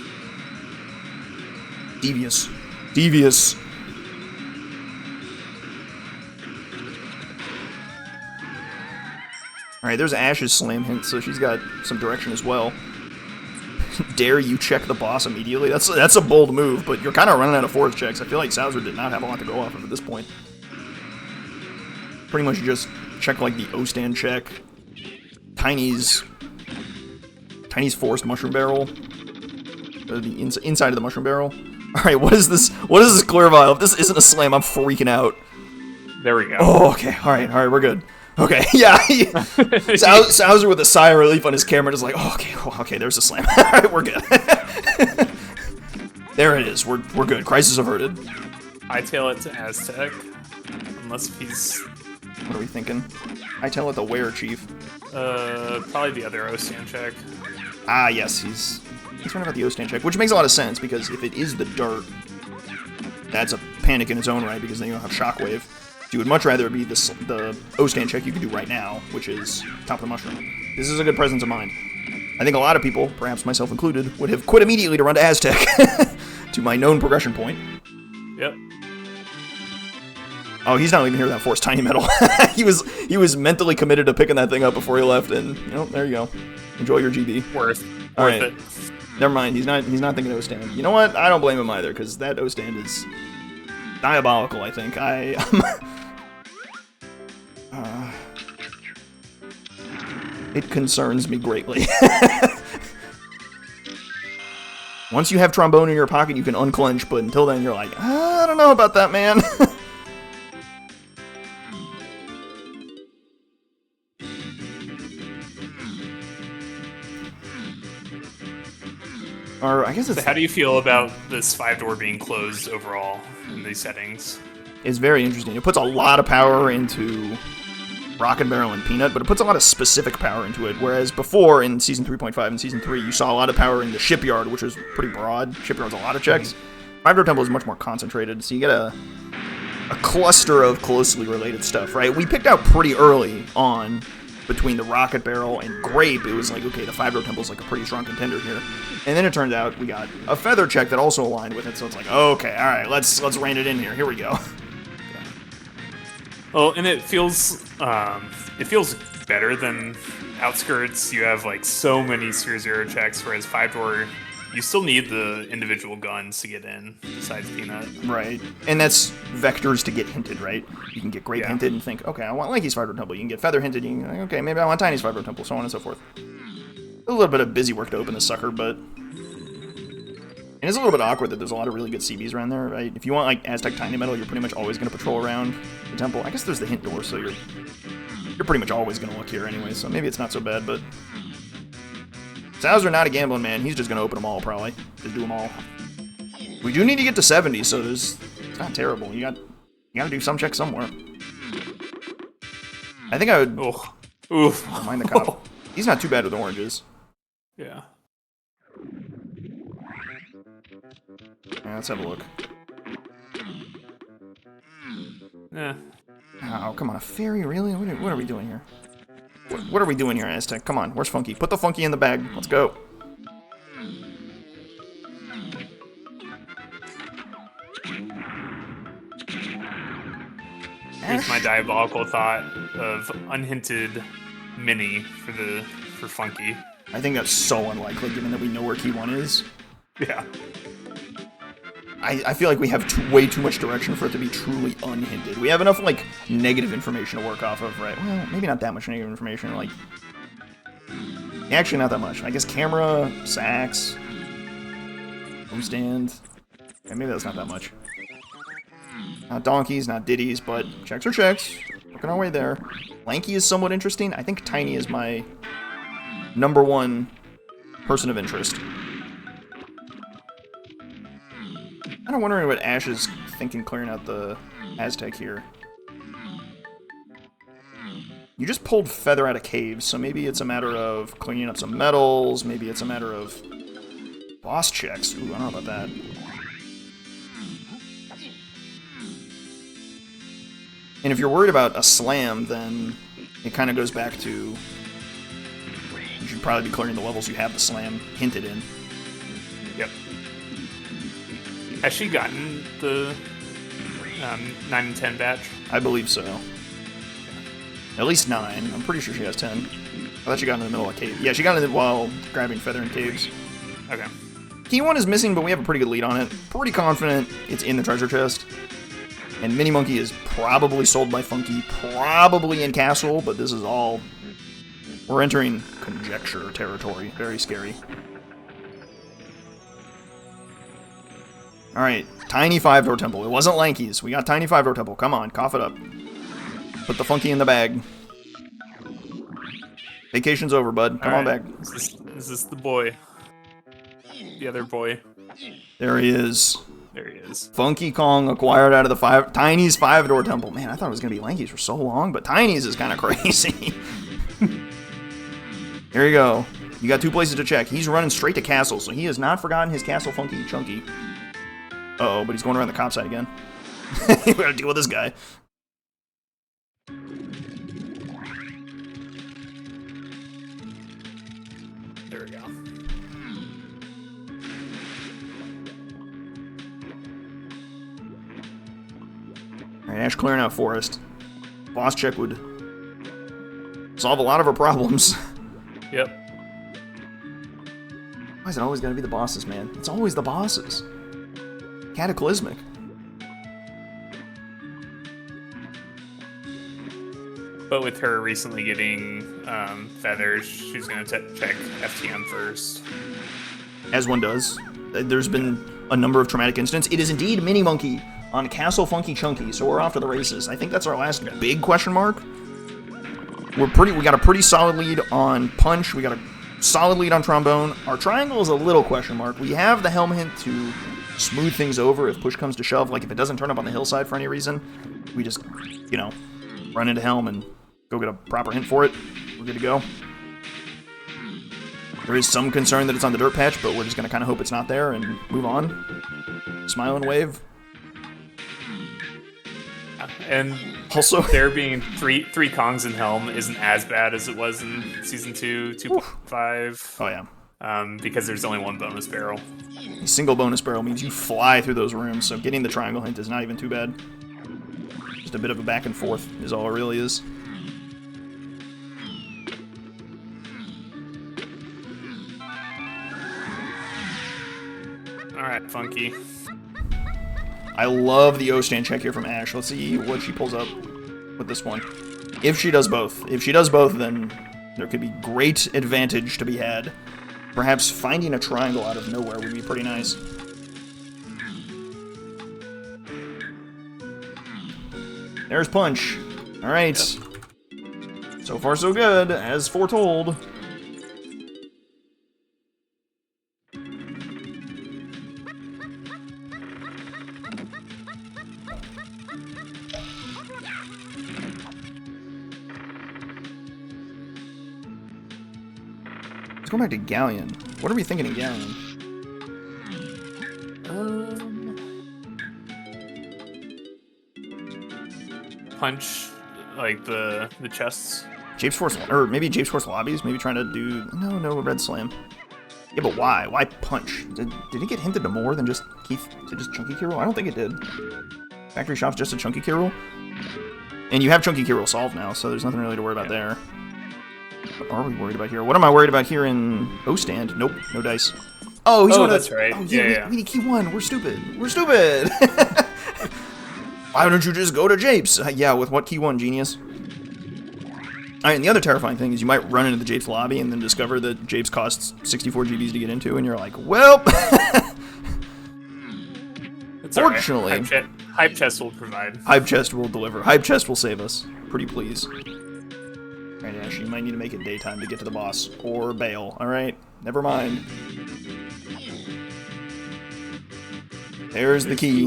Devious. Devious. Alright, there's Ash's slam hint, so she's got some direction as well. Dare you check the boss immediately? That's a bold move, but you're kind of running out of force checks. I feel like Sowser did not have a lot to go off of at this point. Pretty much just check like the O-stand check. Tiny's forced mushroom barrel. Or the inside of the mushroom barrel. Alright, what is this? What is this clear vial? If this isn't a slam, I'm freaking out. There we go. Oh, okay. Alright, we're good. Okay, yeah. Sowser with a sigh of relief on his camera, just like, oh, okay, there's a slam. Alright, we're good. There it is. We're good. Crisis averted. I tail it to Aztec. Unless if he's... What are we thinking? I tell it the where, Chief? Probably the other O-stand check. Ah, yes, he's right about the O-stand check, which makes a lot of sense, because if it is the dirt, that's a panic in its own right, because then you don't have Shockwave. You would much rather it be the O-stand check you can do right now, which is top of the mushroom. This is a good presence of mind. I think a lot of people, perhaps myself included, would have quit immediately to run to Aztec, to my known progression point. Yep. Oh, he's not leaving here without forced Tiny Metal. he was mentally committed to picking that thing up before he left, and there you go. Enjoy your GB. Worth right. it. Never mind. He's not thinking O-stand. You know what? I don't blame him either, because that O-stand is diabolical. I think it concerns me greatly. Once you have trombone in your pocket, you can unclench, but until then, you're like, I don't know about that, man. Or I guess it's... So how do you feel about this 5-door being closed overall in these settings? It's very interesting. It puts a lot of power into Rocket Barrel and Peanut, but it puts a lot of specific power into it, whereas before, in Season 3.5 and Season 3, you saw a lot of power in the Shipyard, which was pretty broad. Shipyard's a lot of checks. 5-door Temple is much more concentrated, so you get a cluster of closely related stuff, right? We picked out pretty early on between the Rocket Barrel and Grape. It was like, okay, the 5-door Temple is like a pretty strong contender here. And then it turned out we got a Feather check that also aligned with it, so it's like, okay, alright, let's rein it in here. Here we go. Well, and it feels better than Outskirts. You have like so many Sphere Zero checks, whereas 5-door, you still need the individual guns to get in, besides Peanut. Right. And that's vectors to get hinted, right? You can get Grape hinted and think, okay, I want Lanky's 5-door Temple. You can get Feather hinted, you can think, okay, maybe I want Tiny's 5-door Temple, so on and so forth. A little bit of busy work to open this sucker, but... And it's a little bit awkward that there's a lot of really good CBs around there, right? If you want, like, Aztec Tiny Metal, you're pretty much always going to patrol around the temple. I guess there's the hint door, so you're pretty much always going to look here anyway, so maybe it's not so bad, but... Sowser not a gambling man. He's just going to open them all, probably. Just do them all. We do need to get to 70, so it's not terrible. You got to do some checks somewhere. I think I would... Oof. Mind the cop. He's not too bad with oranges. Yeah. Let's have a look. Yeah. Oh, come on, a fairy, really? What are we doing here? What are we doing here, Aztec? Come on, where's Funky? Put the Funky in the bag. Let's go. Here's my diabolical thought of unhinted mini for Funky. I think that's so unlikely, given that we know where Key 1 is. Yeah. I feel like we have way too much direction for it to be truly unhinted. We have enough, like, negative information to work off of, right? Well, maybe not that much negative information, like... Actually, not that much. I guess camera, sax... home stand... Yeah, maybe that's not that much. Not donkeys, not ditties, but checks are checks. Working our way there. Lanky is somewhat interesting. I think Tiny is my #1 person of interest. I'm wondering what Ash is thinking clearing out the Aztec here. You just pulled Feather out of caves, so maybe it's a matter of cleaning up some metals, maybe it's a matter of boss checks. Ooh, I don't know about that. And if you're worried about a slam, then it kind of goes back to you should probably be clearing the levels you have the slam hinted in. Yep. Has she gotten the 9 and 10 batch? I believe so. At least 9. I'm pretty sure she has 10. I thought she got in the middle of a cave. Yeah, she got in it while grabbing Feather in caves. Okay. Key 1 is missing, but we have a pretty good lead on it. Pretty confident it's in the treasure chest. And Mini Monkey is probably sold by Funky, probably in Castle, but this is all... We're entering conjecture territory. Very scary. Alright, Tiny 5-door temple. It wasn't Lanky's. We got Tiny 5-door temple. Come on, cough it up. Put the Funky in the bag. Vacation's over, bud. Come on back. Is this the boy? The other boy? There he is. There he is. Funky Kong acquired out of the Tiny's 5-door temple. Man, I thought it was going to be Lanky's for so long, but Tiny's is kind of crazy. There you go. You got 2 places to check. He's running straight to Castle, so he has not forgotten his Castle Funky Chunky. Uh-oh, but he's going around the cop side again. We gotta deal with this guy. There we go. Alright, Ash clearing out forest. Boss check would solve a lot of our problems. Yep. Why is it always gotta be the bosses, man? It's always the bosses. Cataclysmic. But with her recently getting feathers, she's going to check FTM first. As one does. There's been a number of traumatic incidents. It is indeed Mini Monkey on Castle Funky Chunky, so we're off to the races. I think that's our last big question mark. We got a pretty solid lead on Punch. We got a solid lead on Trombone. Our triangle is a little question mark. We have the Helm hint to smooth things over if push comes to shove. Like if it doesn't turn up on the hillside for any reason, we just, you know, run into Helm and go get a proper hint for it. We're good to go. There is some concern that it's on the dirt patch, but we're just going to kind of hope it's not there and move on. Smile and wave. And also, there being three Kongs in Helm isn't as bad as it was in Season 2, 2.5. Oh, yeah. Because there's only 1 bonus barrel. A single bonus barrel means you fly through those rooms, so getting the triangle hint is not even too bad. Just a bit of a back and forth is all it really is. Alright, Funky. I love the O-stand check here from Ash. Let's see what she pulls up with this one. If she does both. If she does both, then there could be great advantage to be had. Perhaps finding a triangle out of nowhere would be pretty nice. There's Punch. Alright. Yep. So far so good, as foretold. Let's go back to Galleon. What are we thinking in Galleon? Punch, like the chests. Japes Force, or maybe Japes Force lobbies? Maybe trying to do... No, Red Slam. Yeah, but why? Why Punch? Did it get hinted to more than just Keith, to just Chunky K. Rool? I don't think it did. Factory Shop's just a Chunky K. Rool. And you have Chunky K. Rool solved now, so there's nothing really to worry about there. What are we worried about here? What am I worried about here in O-Stand? Nope, no dice. Oh, he's Oh, going to... that's right. Oh, Yeah. we need key 1. We're stupid. We're stupid. Why don't you just go to Japes? Yeah, with what key 1, genius? Alright, and the other terrifying thing is you might run into the Japes lobby and then discover that Japes costs 64 GBs to get into, and you're like, well... Fortunately... Right. Hype chest will provide. Hype chest will deliver. Hype chest will save us. Pretty please. Alright, Ash, you might need to make it daytime to get to the boss. Or bail. Alright? Never mind. There's the key.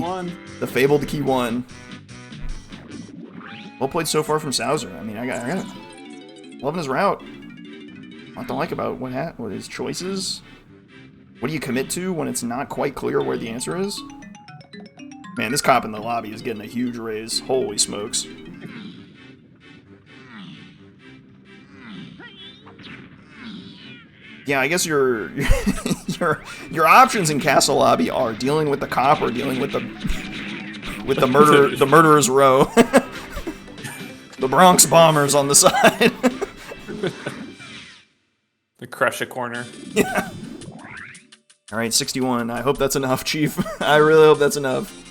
The fabled key 1. Well played so far from Sowser. I mean, I got it. Loving his route. What to like about what his choices? What do you commit to when it's not quite clear where the answer is? Man, this cop in the lobby is getting a huge raise. Holy smokes. Yeah, I guess your options in Castle Lobby are dealing with the cop or dealing with the murderer's row. The Bronx Bombers on the side. The crush a corner. Yeah. Alright, 61. I hope that's enough, Chief. I really hope that's enough.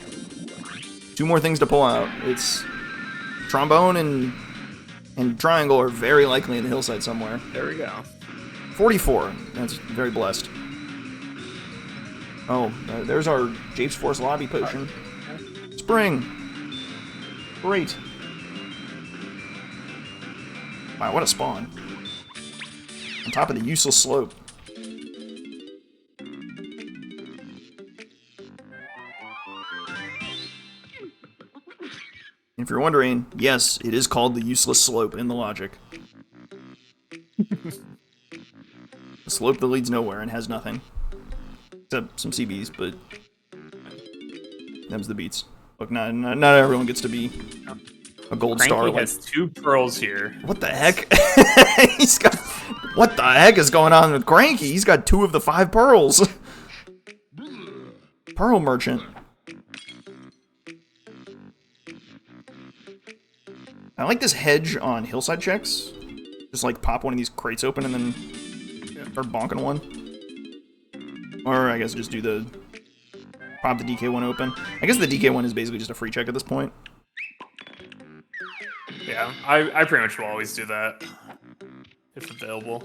2 more things to pull out. It's trombone and triangle are very likely in the hillside somewhere. There we go. 44. That's very blessed. Oh, there's our Japes Force lobby potion. Spring. Great. Wow, what a spawn. On top of the useless slope. If you're wondering, yes, it is called the useless slope in the logic. A slope that leads nowhere and has nothing. Except some CBs, but... them's the beats. Look, not everyone gets to be a gold Cranky star. has 2 pearls here. What the heck? He's got... What the heck is going on with Cranky? He's got 2 of the 5 pearls. Pearl merchant. I like this hedge on hillside checks. Just like pop one of these crates open and then start bonking one. Or I guess just do the... pop the DK1 open. I guess the DK1 is basically just a free check at this point. Yeah, I pretty much will always do that. If available.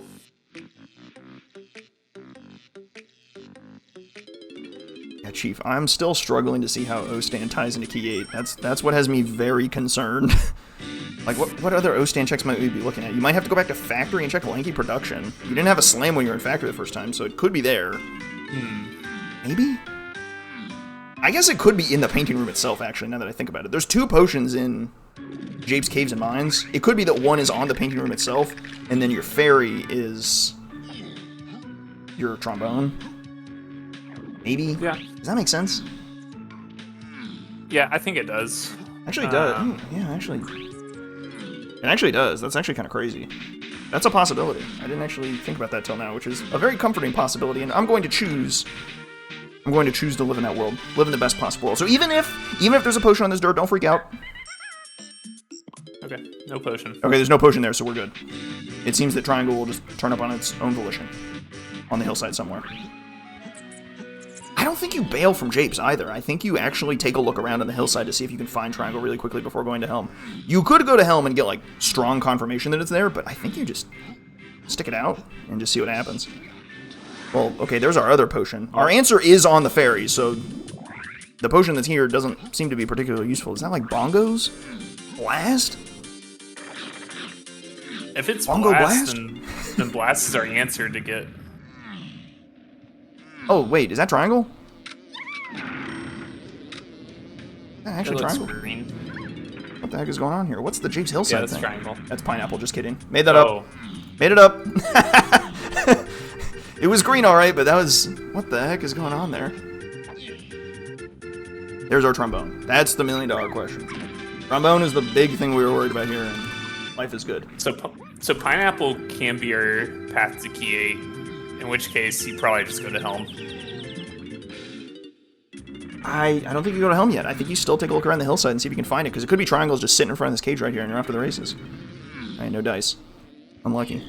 Yeah, Chief, I'm still struggling to see how O-stand ties into key 8. That's what has me very concerned. Like, what other O-stand checks might we be looking at? You might have to go back to factory and check Lanky production. You didn't have a slam when you were in factory the first time, so it could be there. Maybe? I guess it could be in the painting room itself, actually, now that I think about it. There's 2 potions in Japes Caves and Mines. It could be that one is on the painting room itself, and then your fairy is your trombone. Maybe? Yeah. Does that make sense? Yeah, I think it does. Actually it does. Yeah, actually. It actually does. That's actually kind of crazy. That's a possibility. I didn't actually think about that till now, which is a very comforting possibility, and I'm going to choose to live in that world. Live in the best possible world. So even if there's a potion on this dirt, don't freak out. Okay, no potion. Okay, there's no potion there, so we're good. It seems that Triangle will just turn up on its own volition. On the hillside somewhere. I don't think you bail from Japes either. I think you actually take a look around on the hillside to see if you can find Triangle really quickly before going to Helm. You could go to Helm and get, like, strong confirmation that it's there, but I think you just stick it out and just see what happens. Well, okay, there's our other potion. Our answer is on the ferry, so the potion that's here doesn't seem to be particularly useful. Is that like bongos? Blast? If it's Bongo blast, blast? then blast is our answer to get... Oh, wait, is that Triangle? Actually, it looks Triangle? green. What the heck is going on here? What's the Japes Hillside Yeah, that's thing? Triangle. That's Pineapple, just kidding. Made that up. Oh. Made it up. It was green, alright, but that was... What the heck is going on there? There's our trombone. That's the million-dollar question. Trombone is the big thing we were worried about here, and life is good. So Pineapple can be our path to key 8, in which case you probably just go to Helm. I don't think you go to Helm yet. I think you still take a look around the hillside and see if you can find it, because it could be Triangle's just sitting in front of this cage right here, and you're after the races. Alright, no dice. Unlucky.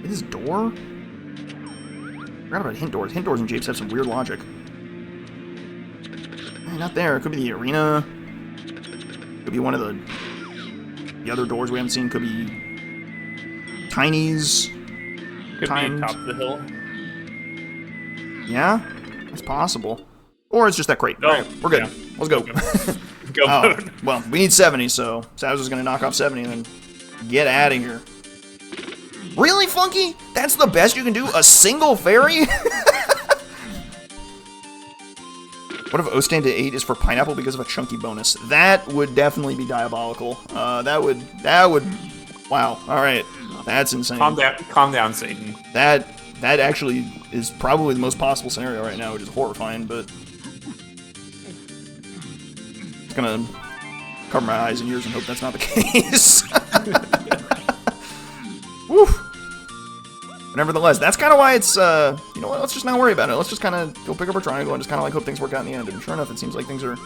Maybe this door? Forgot about hint doors. Hint doors and japes have some weird logic. Not there. It could be the arena. Could be one of the other doors we haven't seen. Could be Tiny's. Could be top of the hill. Yeah, that's possible. Or it's just that crate. Oh, All right, we're good. Yeah. Let's go. Go. Well, we need 70, so Sowser's going to knock off 70 and then get out of here. Really, Funky? That's the best you can do? A single fairy? What if O stand to 8 is for pineapple because of a chunky bonus? That would definitely be diabolical. That would. Wow. All right, that's insane. Calm down, Satan. That actually is probably the most possible scenario right now, which is horrifying. But it's gonna cover my eyes and ears and hope that's not the case. Woo. But nevertheless, that's kind of why it's, you know what, let's just not worry about it. Let's just kind of go pick up our triangle and just kind of like hope things work out in the end. And sure enough, it seems like things are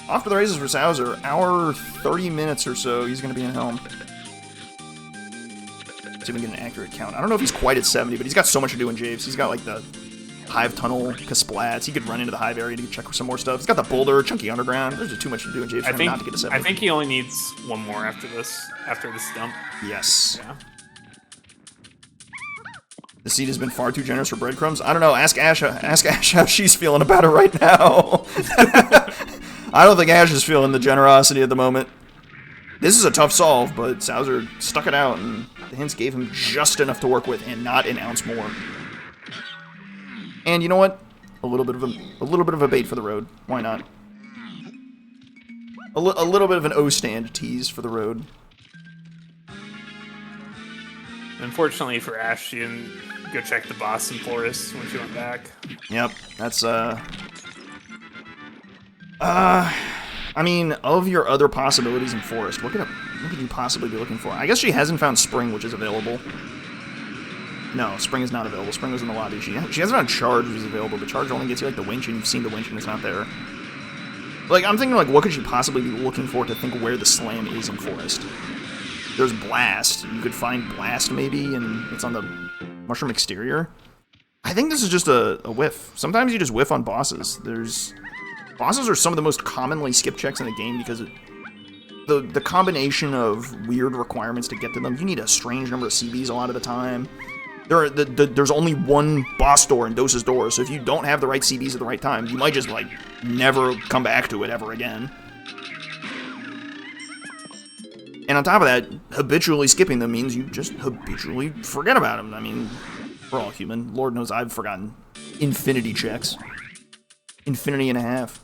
off to the races for Sowser. Hour 30 minutes or so, he's going to be in Helm. See if we can get an accurate count. I don't know if he's quite at 70, but he's got so much to do in Japes. He's got like the Hive Tunnel, Kasplats. He could run into the Hive area to check for some more stuff. He's got the Boulder, Chunky Underground. There's just too much to do in Japes for him not to get to 70. I think he only needs one more after this dump. Yes. Yeah. The seed has been far too generous for breadcrumbs. I don't know. Ask Ash how she's feeling about it right now. I don't think Ash is feeling the generosity at the moment. This is a tough solve, but Sowser stuck it out, and the hints gave him just enough to work with, and not an ounce more. And you know what? A little bit of a bait for the road. Why not? A little bit of an O stand tease for the road. Unfortunately for Ash, she didn't go check the boss in Forest when she went back. Yep, that's I mean, of your other possibilities in Forest, what could you possibly be looking for? I guess she hasn't found Spring, which is available. No, Spring is not available. Spring was in the lobby. She hasn't found Charge, which is available, but Charge only gets you like the winch, and you've seen the winch, and it's not there. Like, I'm thinking, like, what could she possibly be looking for to think where the slam is in Forest? There's Blast. You could find Blast, maybe, and it's on the Mushroom Exterior. I think this is just a whiff. Sometimes you just whiff on bosses. Bosses are some of the most commonly skipped checks in the game because the combination of weird requirements to get to them. You need a strange number of CBs a lot of the time. There's only one boss door in Dos's door, so if you don't have the right CBs at the right time, you might just, like, never come back to it ever again. And on top of that, habitually skipping them means you just habitually forget about them. I mean, we're all human. Lord knows I've forgotten infinity checks. Infinity and a half.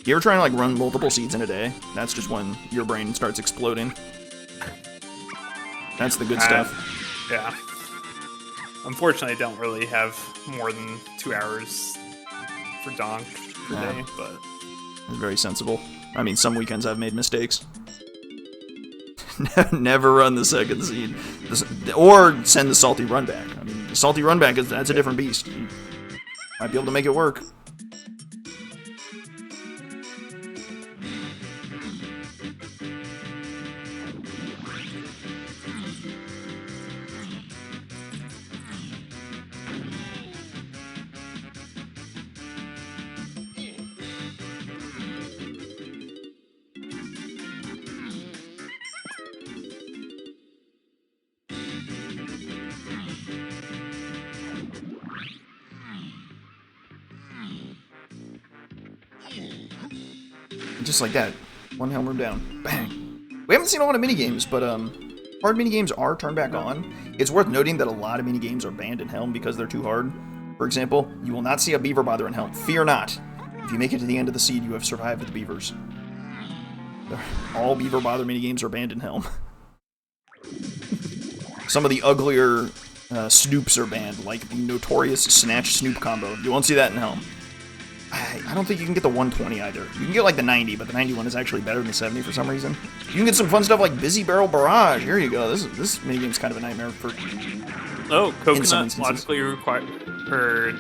You ever try to, like, run multiple seeds in a day? That's just when your brain starts exploding. That's the good stuff. Yeah. Unfortunately, I don't really have more than 2 hours for Donk per day, but... It's very sensible. I mean, some weekends I've made mistakes. Never run the second seed. Or send the salty run back. I mean, the salty run back, that's a different beast. You might be able to make it work. Just like that. One helm room down. Bang. We haven't seen a lot of minigames, but hard minigames are turned back on. It's worth noting that a lot of minigames are banned in Helm because they're too hard. For example, you will not see a beaver bother in Helm. Fear not. If you make it to the end of the seed, you have survived with the beavers. All beaver bother minigames are banned in Helm. Some of the uglier snoops are banned, like the notorious Snatch Snoop combo. You won't see that in Helm. I don't think you can get the 120 either. You can get like the 90, but the 91 is actually better than the 70 for some reason. You can get some fun stuff like Busy Barrel Barrage. Here you go. This minigame's kind of a nightmare for... Oh, coconut logically required for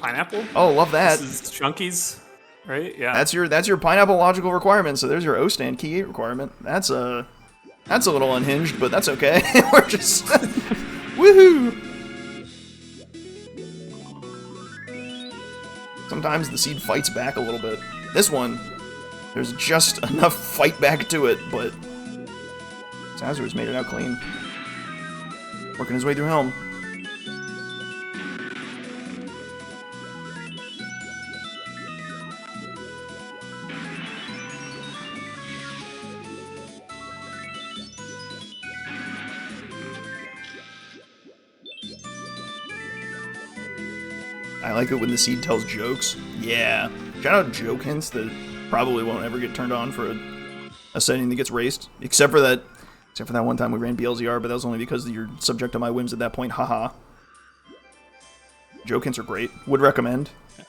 pineapple. Oh, love that. This is Chunky's. Right? Yeah. That's your pineapple logical requirement. So there's your O stand key 8 requirement. That's a little unhinged, but that's okay. We're just woohoo. Sometimes the seed fights back a little bit. This one, there's just enough fight back to it, but Sowser's made it out clean. Working his way through Helm. I like it when the seed tells jokes. Yeah. Shout out joke hints that probably won't ever get turned on for a setting that gets raced. Except for that one time we ran BLZR, but that was only because you're subject to my whims at that point. Haha. Joke hints are great. Would recommend. If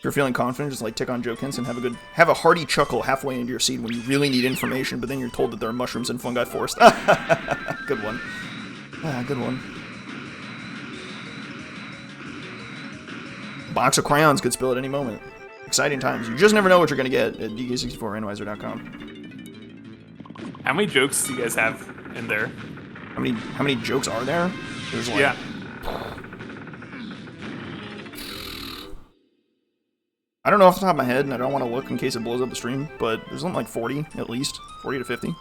you're feeling confident, just like tick on joke hints and have a hearty chuckle halfway into your seed when you really need information, but then you're told that there are mushrooms in fungi forest. Good one. Good one. Box of crayons could spill at any moment. Exciting times. You just never know what you're going to get at DK64 Randomizer.com. How many jokes do you guys have in there? How many jokes are there? There's like... Yeah. I don't know off the top of my head, and I don't want to look in case it blows up the stream, but there's something like 40, at least. 40 to 50. I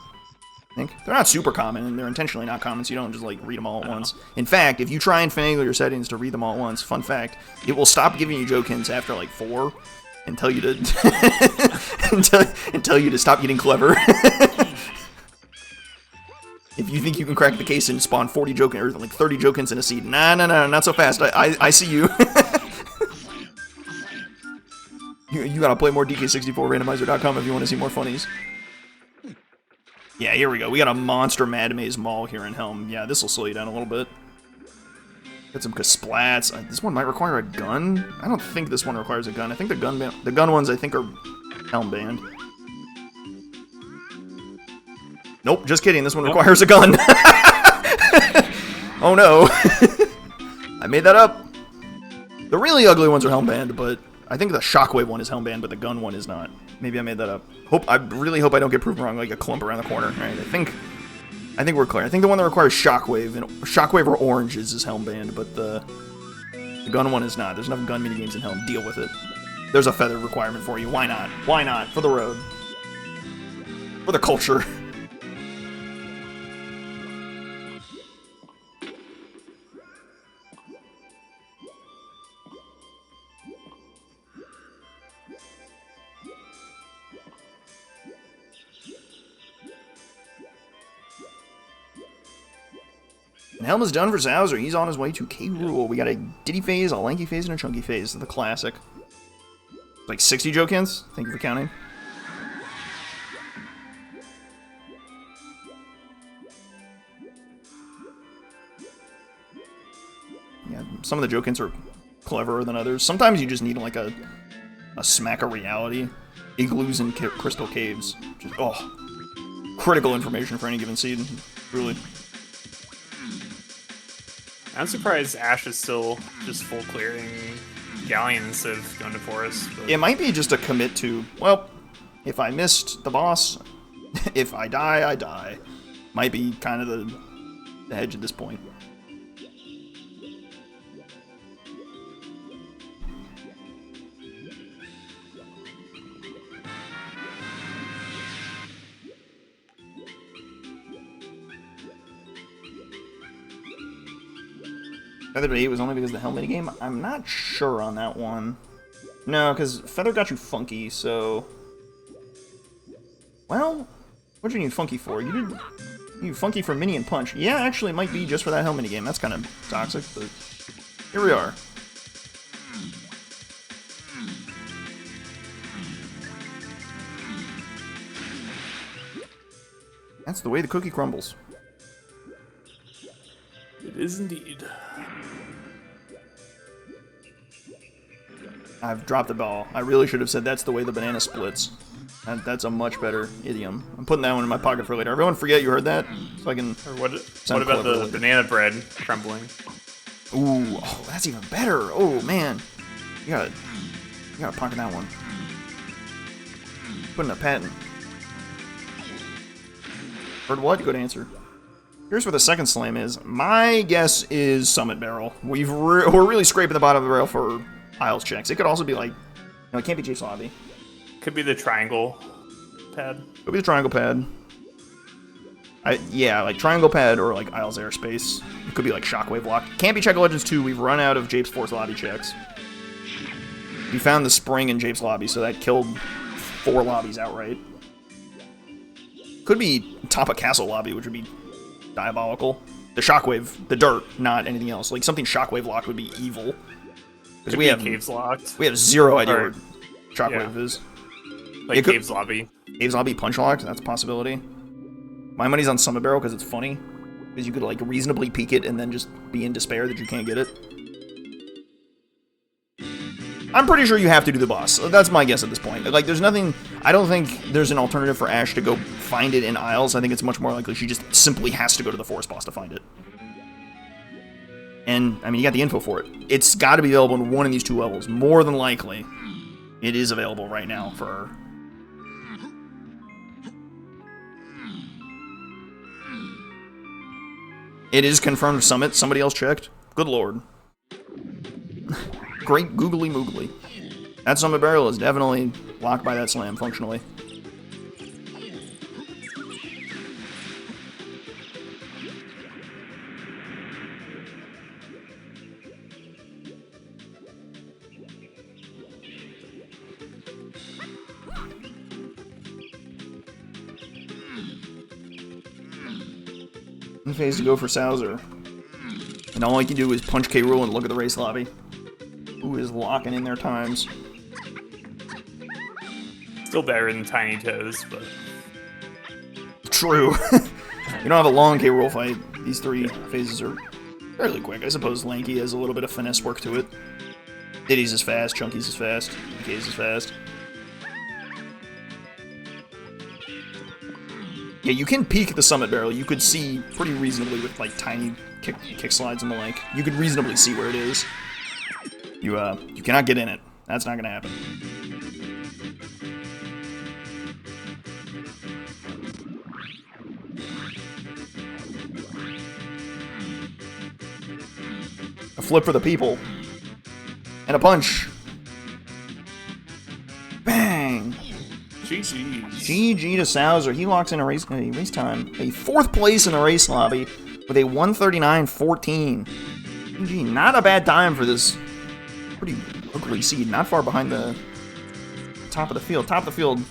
think. They're not super common, and they're intentionally not common, so you don't just, like, read them all at once. In fact, if you try and finagle your settings to read them all at once, fun fact, it will stop giving you joke hints after, like, 4 and tell you to... tell you to stop getting clever. If you think you can crack the case and spawn 40 joke or, like, 30 joke hints in a seed, nah, not so fast. I see you. You gotta play more DK64 Randomizer.com if you want to see more funnies. Yeah, here we go. We got a monster Mad Maze Mall here in Helm. Yeah, this will slow you down a little bit. Got some Kasplats. This one might require a gun. I don't think this one requires a gun. I think the gun ones I think are Helm banned. Nope, just kidding. This one requires a gun. Oh no. I made that up. The really ugly ones are Helm banned, but I think the Shockwave one is Helm banned, but the gun one is not. Maybe I made that up. I really hope I don't get proven wrong, like a clump around the corner. All right, I think we're clear. I think the one that requires Shockwave and Shockwave or Orange is Helm banned, but the gun one is not. There's enough gun minigames in Helm. Deal with it. There's a feather requirement for you. Why not? Why not? For the road. For the culture. And Helm is done for Sowser. He's on his way to K. Rool. We got a Diddy phase, a Lanky phase, and a Chunky phase. The classic. Like 60 joke hints? Thank you for counting. Yeah, some of the joke hints are cleverer than others. Sometimes you just need like a smack of reality. Igloos and crystal caves. Just, critical information for any given seed. Really. I'm surprised Ash is still just full clearing Galleon instead of going to Forest. But... It might be just a commit to, well, if I missed the boss, if I die, I die. Might be kind of the hedge at this point. Feather to 8 was only because of the Helm minigame? I'm not sure on that one. No, because Feather got you Funky, so... Well, what did you need Funky for? You need Funky for Mini and Punch. Yeah, actually, it might be just for that Helm minigame. That's kind of toxic, but... Here we are. That's the way the cookie crumbles. It is indeed. I've dropped the ball. I really should have said that's the way the banana splits. That's a much better idiom. I'm putting that one in my pocket for later. Everyone forget you heard that? So I can. Or what about the banana bread crumbling? Ooh, oh, that's even better. Oh man, you You gotta pocket that one. Putting a patent. Heard what? Good answer. Here's where the second slam is. My guess is Summit Barrel. We're really scraping the bottom of the barrel for Isles checks. It could also be like, no, it can't be Jake's Lobby. Could be the triangle pad. Could be the triangle pad. Yeah, like triangle pad or like Isles airspace. It could be like Shockwave Lock. Can't be Check of Legends 2. We've run out of Jape's Force Lobby checks. We found the spring in Jape's Lobby, so that killed 4 lobbies outright. Could be top of Castle Lobby, which would be diabolical. The Shockwave, the dirt, not anything else. Like something Shockwave Locked would be evil. Because we have Caves Locked. We have zero idea where Shockwave is. Like Caves Lobby. Caves Lobby Punch Locked, that's a possibility. My money's on Summit Barrel because it's funny. Because you could like reasonably peek it and then just be in despair that you can't get it. I'm pretty sure you have to do the boss. That's my guess at this point. Like, there's nothing... I don't think there's an alternative for Ash to go find it in Isles. I think it's much more likely she just simply has to go to the Forest Boss to find it. And, I mean, you got the info for it. It's got to be available in one of these 2 levels. More than likely, it is available right now for her. It is confirmed Summit. Somebody else checked. Good lord. Great googly moogly. That Summit Barrel is definitely locked by that slam, functionally. In phase to go for Sowser. And all I can do is punch K. Rool and look at the race lobby. Who is locking in their times. Still better than Tiny Toes, but... True. You don't have a long K. Rool fight. These 3 phases are fairly quick. I suppose Lanky has a little bit of finesse work to it. Diddy's is fast, Chunky's is fast, DK's is fast. Yeah, you can peek at the Summit Barrel. You could see pretty reasonably with, like, tiny kick slides and the like. You could reasonably see where it is. You cannot get in it. That's not gonna happen. A flip for the people. And a punch. Bang! GG. GG to Sowser. He locks in a race time. A 4th place in the race lobby with a 139.14. GG. Not a bad time for this pretty ugly seed. Not far behind the top of the field. Top of the field,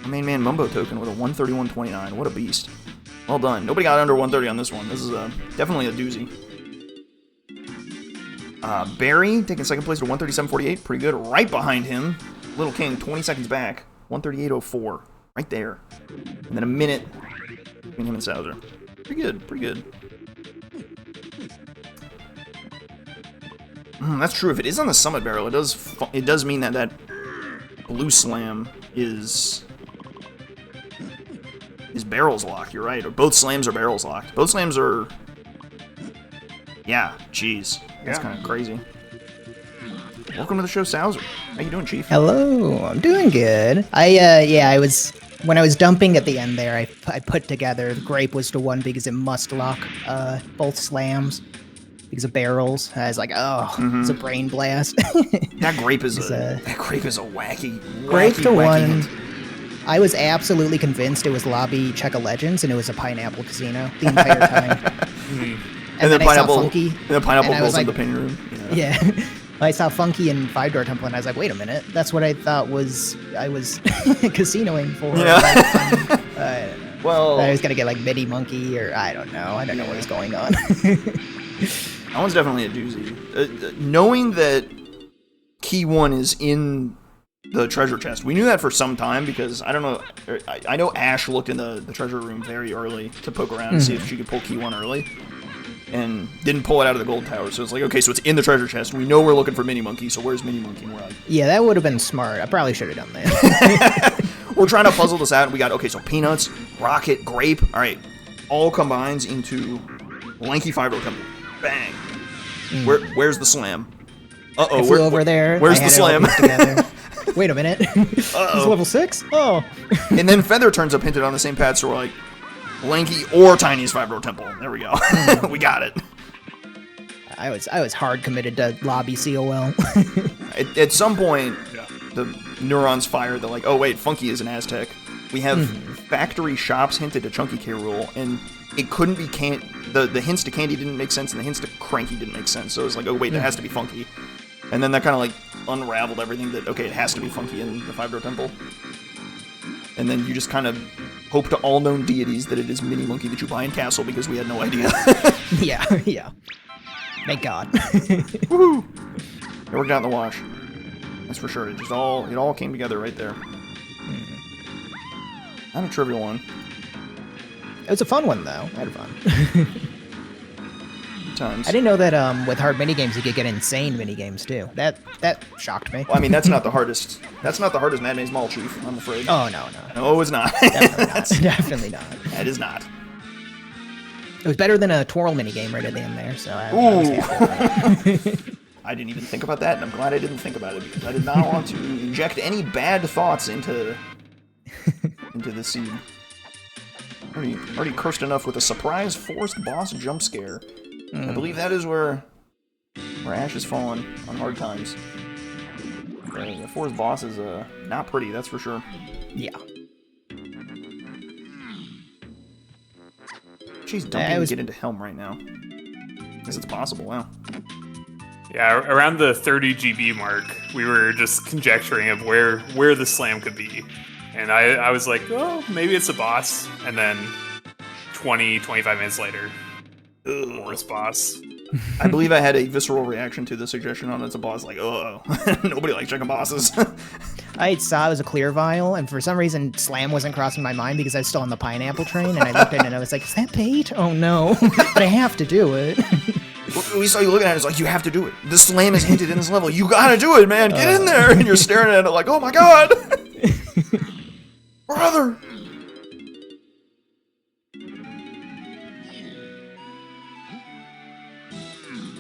a main man Mumbo token with a 131.29. What a beast. Well done. Nobody got under 130 on this one. This is definitely a doozy. Barry taking 2nd place to 137.48. Pretty good. Right behind him, LittleKing 20 seconds back. 138.04. Right there. And then a minute between him and Sowser. Pretty good. Pretty good. That's true. If it is on the Summit Barrel, it does mean that that blue slam is barrels locked. You're right. Or both slams are barrels locked. Both slams are. Yeah. Jeez. That's kind of crazy. Welcome to the show, Sowser. How you doing, Chief? Hello. I'm doing good. When I was dumping at the end there, I put together the grape was to 1 because it must lock both slams. Because of barrels, I was like, oh, it's a brain blast. That grape is a wacky grape to wacky 1. I was absolutely convinced it was Lobby Check of Legends and it was a Pineapple Casino the entire time. And then I saw Pineapple, Funky, and Pineapple and I was goes in like, the painting room. Yeah. I saw Funky and 5-Door Temple and I was like, wait a minute, that's what I thought I was casinoing for. Yeah. Well, I was gonna get like Midi Monkey or I don't know what was going on. That one's definitely a doozy. Knowing that Key 1 is in the treasure chest, we knew that for some time because, I don't know, I know Ash looked in the treasure room very early to poke around and see if she could pull Key 1 early. And didn't pull it out of the gold tower, so it's like, okay, so it's in the treasure chest. We know we're looking for Mini Monkey, so where's Mini Monkey? And we're like, yeah, that would have been smart. I probably should have done that. We're trying to puzzle this out, and we got, okay, so Peanuts, Rocket, Grape, alright, all combines into Lanky 5-Door Temple. Bang. Where's the slam? Uh-oh, I flew over there. Where's I had the slam? it all pieced together. Wait a minute. He's level 6? Oh. And then Feather turns up hinted on the same pad, so we're like, Lanky or Tiny's 5-door temple. There we go. We got it. I was hard committed to lobby COL. At some point, the neurons fire. They're like, oh wait, Funky is an Aztec. We have factory shops hinted to Chunky K. Rool, and it couldn't be the hints to Candy didn't make sense, and the hints to Cranky didn't make sense. So it was like, oh wait, it has to be Funky. And then that kind of like unraveled everything that, okay, it has to be Funky in the 5-door temple. And then you just kind of hope to all known deities that it is Mini Monkey that you buy in Castle, because we had no idea. Yeah. Thank God. Woohoo! It worked out in the wash. That's for sure. It all came together right there. Not a trivial one. It was a fun one, though. I had fun. Times. I didn't know that with hard minigames you could get insane minigames too. That shocked me. Well, I mean, that's not the hardest. That's not the hardest Mad Maze Mall, Chief. I'm afraid. Oh no. No, it's not. Definitely not. That is not. It was better than a twirl minigame right at the end there. So I was happy with that. I didn't even think about that, and I'm glad I didn't think about it, because I did not want to inject any bad thoughts into the seed. Already cursed enough with a surprise forced boss jump scare. I believe that is where Ash has fallen on hard times. The forced boss is not pretty, that's for sure. Yeah. She's dumping to get into Helm right now. Guess it's possible, wow. Yeah, around the 30 GB mark, we were just conjecturing of where the slam could be. And I was like, oh, maybe it's a boss. And then 25 minutes later, worst boss. I believe I had a visceral reaction to the suggestion on it's a boss, like, oh, nobody likes checking bosses. I saw it was a clear vial, and for some reason, Slam wasn't crossing my mind because I was still on the pineapple train, and I looked at it and I was like, is that bait? Oh no, but I have to do it. We saw you looking at it, it's like, you have to do it. The slam is hinted in this level. You gotta do it, man. Get in there. And you're staring at it like, oh my god. Brother.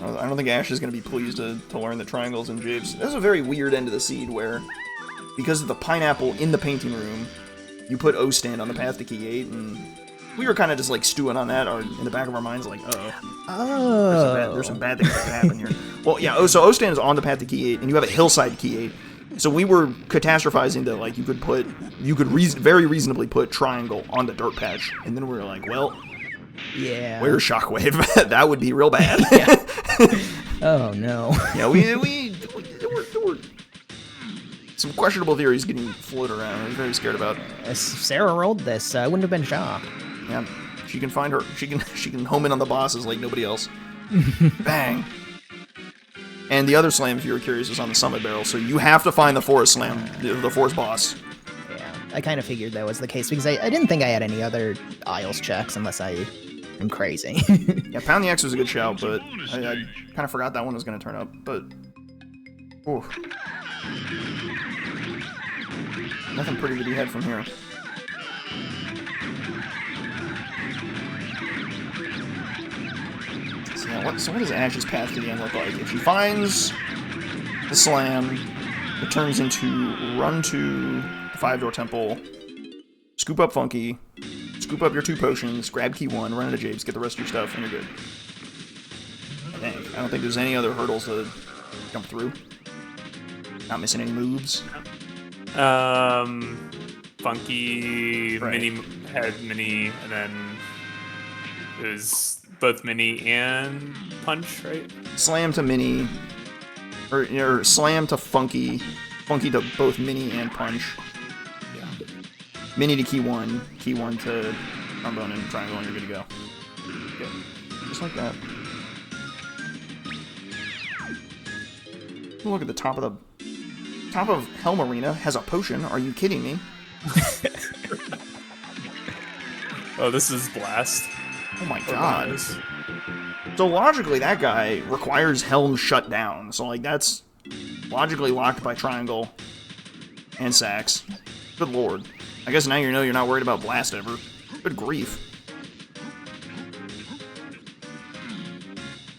I don't think Ash is going to be pleased to learn that triangles and jibs. This is a very weird end of the seed where, because of the pineapple in the painting room, you put O stand on the path to key 8, and we were kind of just like stewing on that, or in the back of our minds, like, there's some bad things that could happen here. Well, yeah, so O stand is on the path to key 8, and you have a hillside key 8. So we were catastrophizing that, like, you could very reasonably put triangle on the dirt patch, and then we were like, well, yeah, where's Shockwave? That would be real bad. Oh no. Yeah, there were some questionable theories getting floated around. I was very scared about. If Sarah rolled this, I wouldn't have been shocked. Yeah, she can find her. She can home in on the bosses like nobody else. Bang. And the other slam, if you were curious, is on the summit barrel. So you have to find the forest slam, the forest boss. Yeah, I kind of figured that was the case because I didn't think I had any other Isles checks unless I am crazy. Yeah, Pound the X was a good shout, but I kind of forgot that one was going to turn up. But oof. Nothing pretty to be had from here. So what does Ash's path to the end look like? If she finds the slam, it turns into run to the 5-door temple, scoop up Funky, scoop up your 2 potions, grab key 1, run into Japes, get the rest of your stuff, and you're good. I don't think there's any other hurdles to jump through. Not missing any moves. Funky, right. mini, and then it was both mini and punch, right? Slam to mini, or slam to Funky, Funky to both mini and punch. Yeah. Mini to key 1 to trombone and triangle, and you're good to go. Good. Just like that. Look at the top of Helm Arena has a potion. Are you kidding me? Oh, this is Blast. Oh my god. So logically, that guy requires Helm shut down. So like that's logically locked by Triangle and Sax. Good lord. I guess now you know you're not worried about Blast ever. Good grief.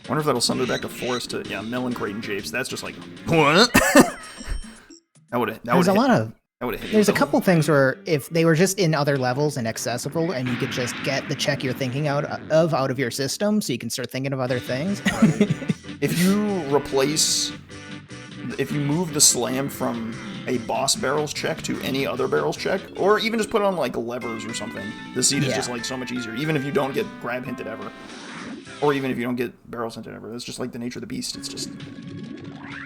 Wonder if that'll send it back to Forest to, yeah, Melon Crate and Japes. That's just like, what? There's a lot of... hit There's a couple things where if they were just in other levels and accessible, and you could just get the check you're thinking out of your system, so you can start thinking of other things. If you move the slam from a boss barrels check to any other barrels check, or even just put on like levers or something, the seed is just like so much easier. Even if you don't get grab hinted ever, or even if you don't get barrels hinted ever, it's just like the nature of the beast. It's just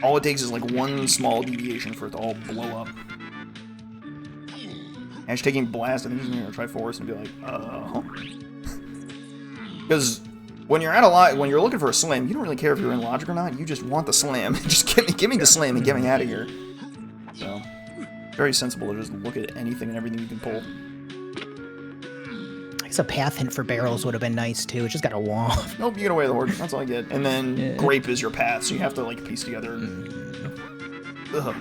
all it takes is like one small deviation for it to all blow up. Ash taking blast, I think he's gonna try Forest and be like, because when you're looking for a slam, you don't really care if you're in logic or not. You just want the slam. Just give me the slam and get me out of here. So, very sensible to just look at anything and everything you can pull. I guess a path hint for barrels would have been nice too. It just got a wall. Nope, you get away with the horde. That's all I get. And then grape is your path, so you have to like piece together. Ugh.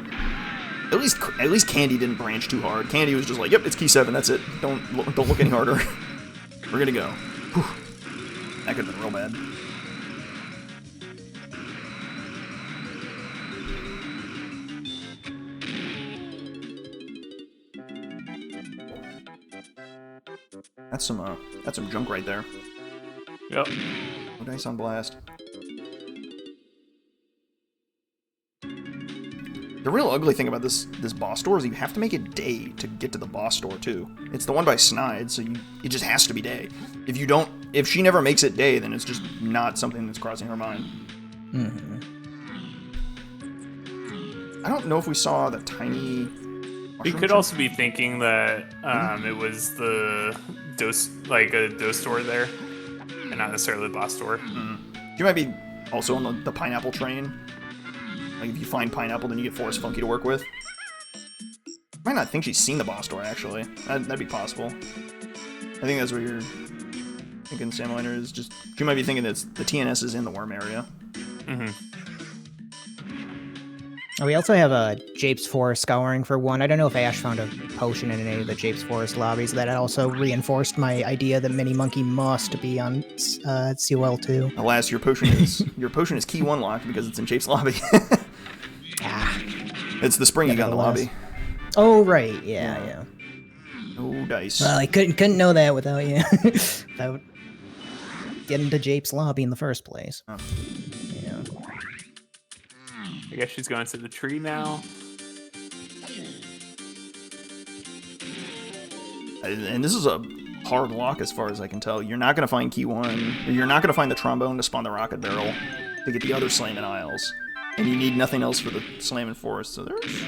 At least Candy didn't branch too hard. Candy was just like, yep, it's key 7, that's it. Don't look any harder. We're gonna go. Whew. That could have been real bad. That's some junk right there. Yep. No dice on blast. The real ugly thing about this boss door is you have to make it day to get to the boss door too. It's the one by Snide, so it just has to be day. If she never makes it day, then it's just not something that's crossing her mind. Mm-hmm. I don't know if we saw the tiny. You could also be thinking that it was the dose, like a dose door there, and not necessarily the boss door. She might be also on the pineapple train. Like if you find pineapple, then you get Forest Funky to work with. I might not think she's seen the boss door actually. That'd be possible. I think that's what you're thinking, Sam Liner, is just she might be thinking that the TNS is in the worm area. Mm-hmm. We also have a Japes Forest scouring for 1. I don't know if Ash found a potion in any of the Japes Forest lobbies. That also reinforced my idea that Mini Monkey must be on COL 2. Alas, your potion is key 1 locked because it's in Japes lobby. It's the spring you got in the lobby. Oh right, yeah. No dice. Well, I couldn't know that without without getting to Japes lobby in the first place. Oh. Yeah. I guess she's going to the tree now. And this is a hard lock as far as I can tell. You're not going to find key 1. You're not going to find the trombone to spawn the rocket barrel to get the other Slamming Isles. And you need nothing else for the Slamming Forest. So there's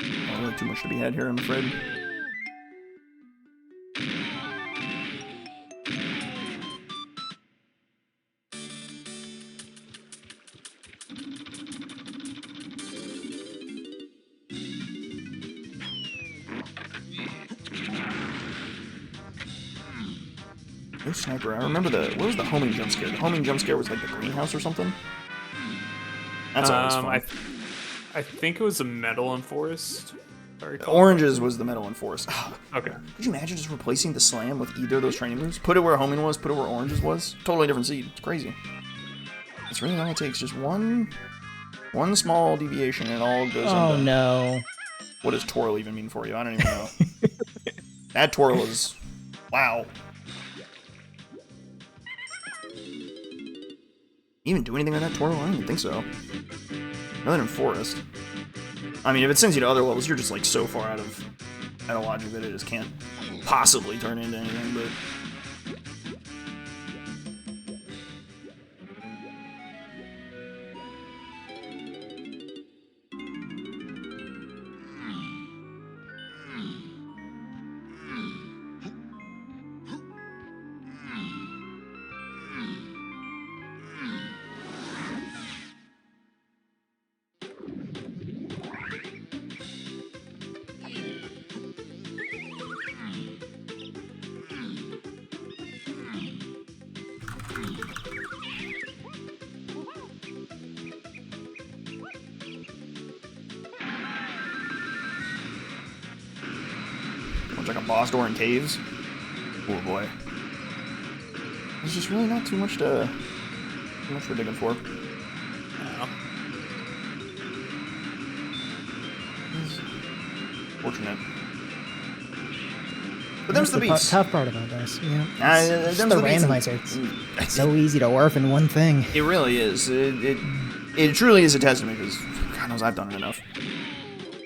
not really too much to be had here, I'm afraid. No sniper. I remember what was the homing jump scare? The homing jump scare was like the greenhouse or something? That's always fun. I think it was a metal and forest. Oranges was the metal and forest. Okay. Could you imagine just replacing the slam with either of those training moves? Put it where homing was, put it where oranges was. Totally different seed. It's crazy. It's really all it takes. Just one small deviation and it all goes Oh no. What does twirl even mean for you? I don't even know. That twirl is... Wow. Even do anything on that twirl? I don't even think so. Other than forest. I mean, if it sends you to other levels, you're just like so far out of logic that it just can't possibly turn into anything, but... like a boss door in caves. Oh boy. There's just really not too much to That's what we're digging for. Fortunate. But there's the beast. Tough part about this. Yeah. Them's the the beast. randomizer. It's so easy to orph in one thing. It really is. It truly is a testament because God knows I've done it enough.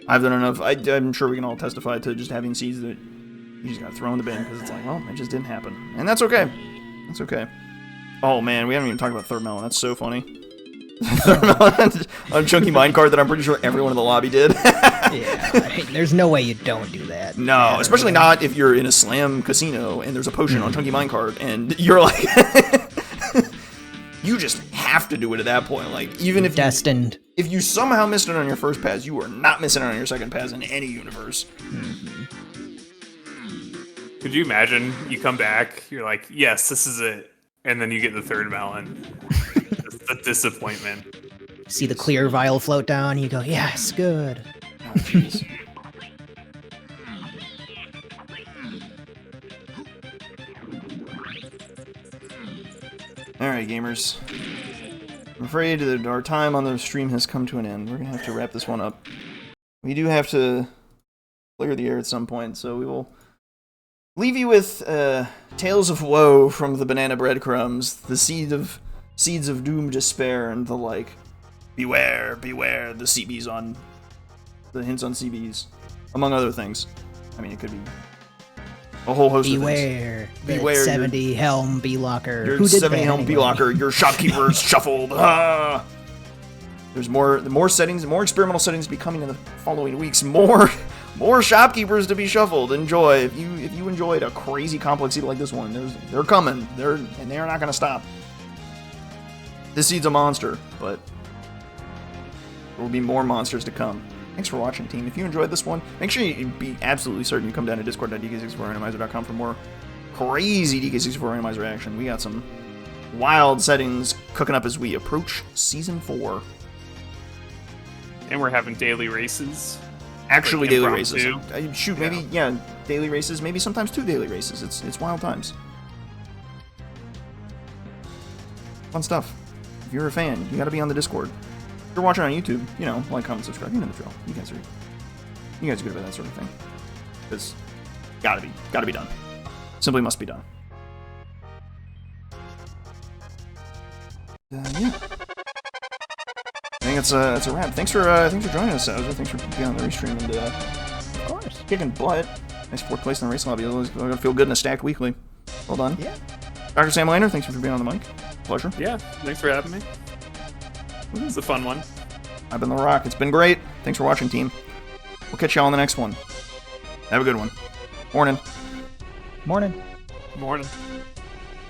I've done enough. I'm sure we can all testify to just having seeds that you just got thrown in the bin because it's like, well, it just didn't happen, and that's okay. That's okay. Oh man, we haven't even talked about third melon. That's so funny. Third melon on chunky minecart that I'm pretty sure everyone in the lobby did. Yeah, there's no way you don't do that. No, especially not if you're in a slam casino and there's a potion on chunky minecart and you're like, you just have to do it at that point. Like even if destined. If you somehow missed it on your first pass, you are not missing it on your second pass in any universe. Could you imagine you come back, you're like, yes, this is it, and then you get the third melon. The disappointment. See the clear vial float down, you go, yes, good. Oh, jeez. Alright, gamers. I'm afraid that our time on the stream has come to an end. We're going to have to wrap this one up. We do have to clear the air at some point, so we will leave you with tales of woe from the banana breadcrumbs, the seeds of doom, despair, and the like. Beware, beware, the CBs on... the hints on CBs, among other things. I mean, it could be a whole host of things. Beware, 70 helm B-locker. Your 70 helm B-locker, your shopkeeper's shuffled. Ah! There's more settings, more experimental settings to be coming in the following weeks. More shopkeepers to be shuffled. Enjoy. If you enjoyed a crazy complex seed like this one, they're coming. They're not gonna stop. This seed's a monster, but there will be more monsters to come. Thanks for watching, team. If you enjoyed this one, make sure you be absolutely certain you come down to discord.dk64randomizer.com for more crazy DK64 Randomizer action. We got some wild settings cooking up as we approach Season 4. And we're having daily races. Actually, like daily impromptu. races. Shoot, maybe, daily races, maybe sometimes 2 daily races. It's wild times. Fun stuff. If you're a fan, you gotta be on the Discord. If you're watching on YouTube, like, comment, subscribe. You know the drill. You guys are good about that sort of thing. Because gotta be done. Simply must be done. Yeah. I think it's a wrap. Thanks for joining us, Sowser. Thanks for being on the restream and of course, kicking butt. Nice 4th place in the race lobby. It's gonna feel good in a stacked weekly. Well done. Yeah. Dr. Sam Lander, thanks for being on the mic. Pleasure. Yeah, thanks for having me. It's a fun one. I've been The Rock. It's been great. Thanks for watching, team. We'll catch y'all on the next one. Have a good one. Morning. Morning. Morning.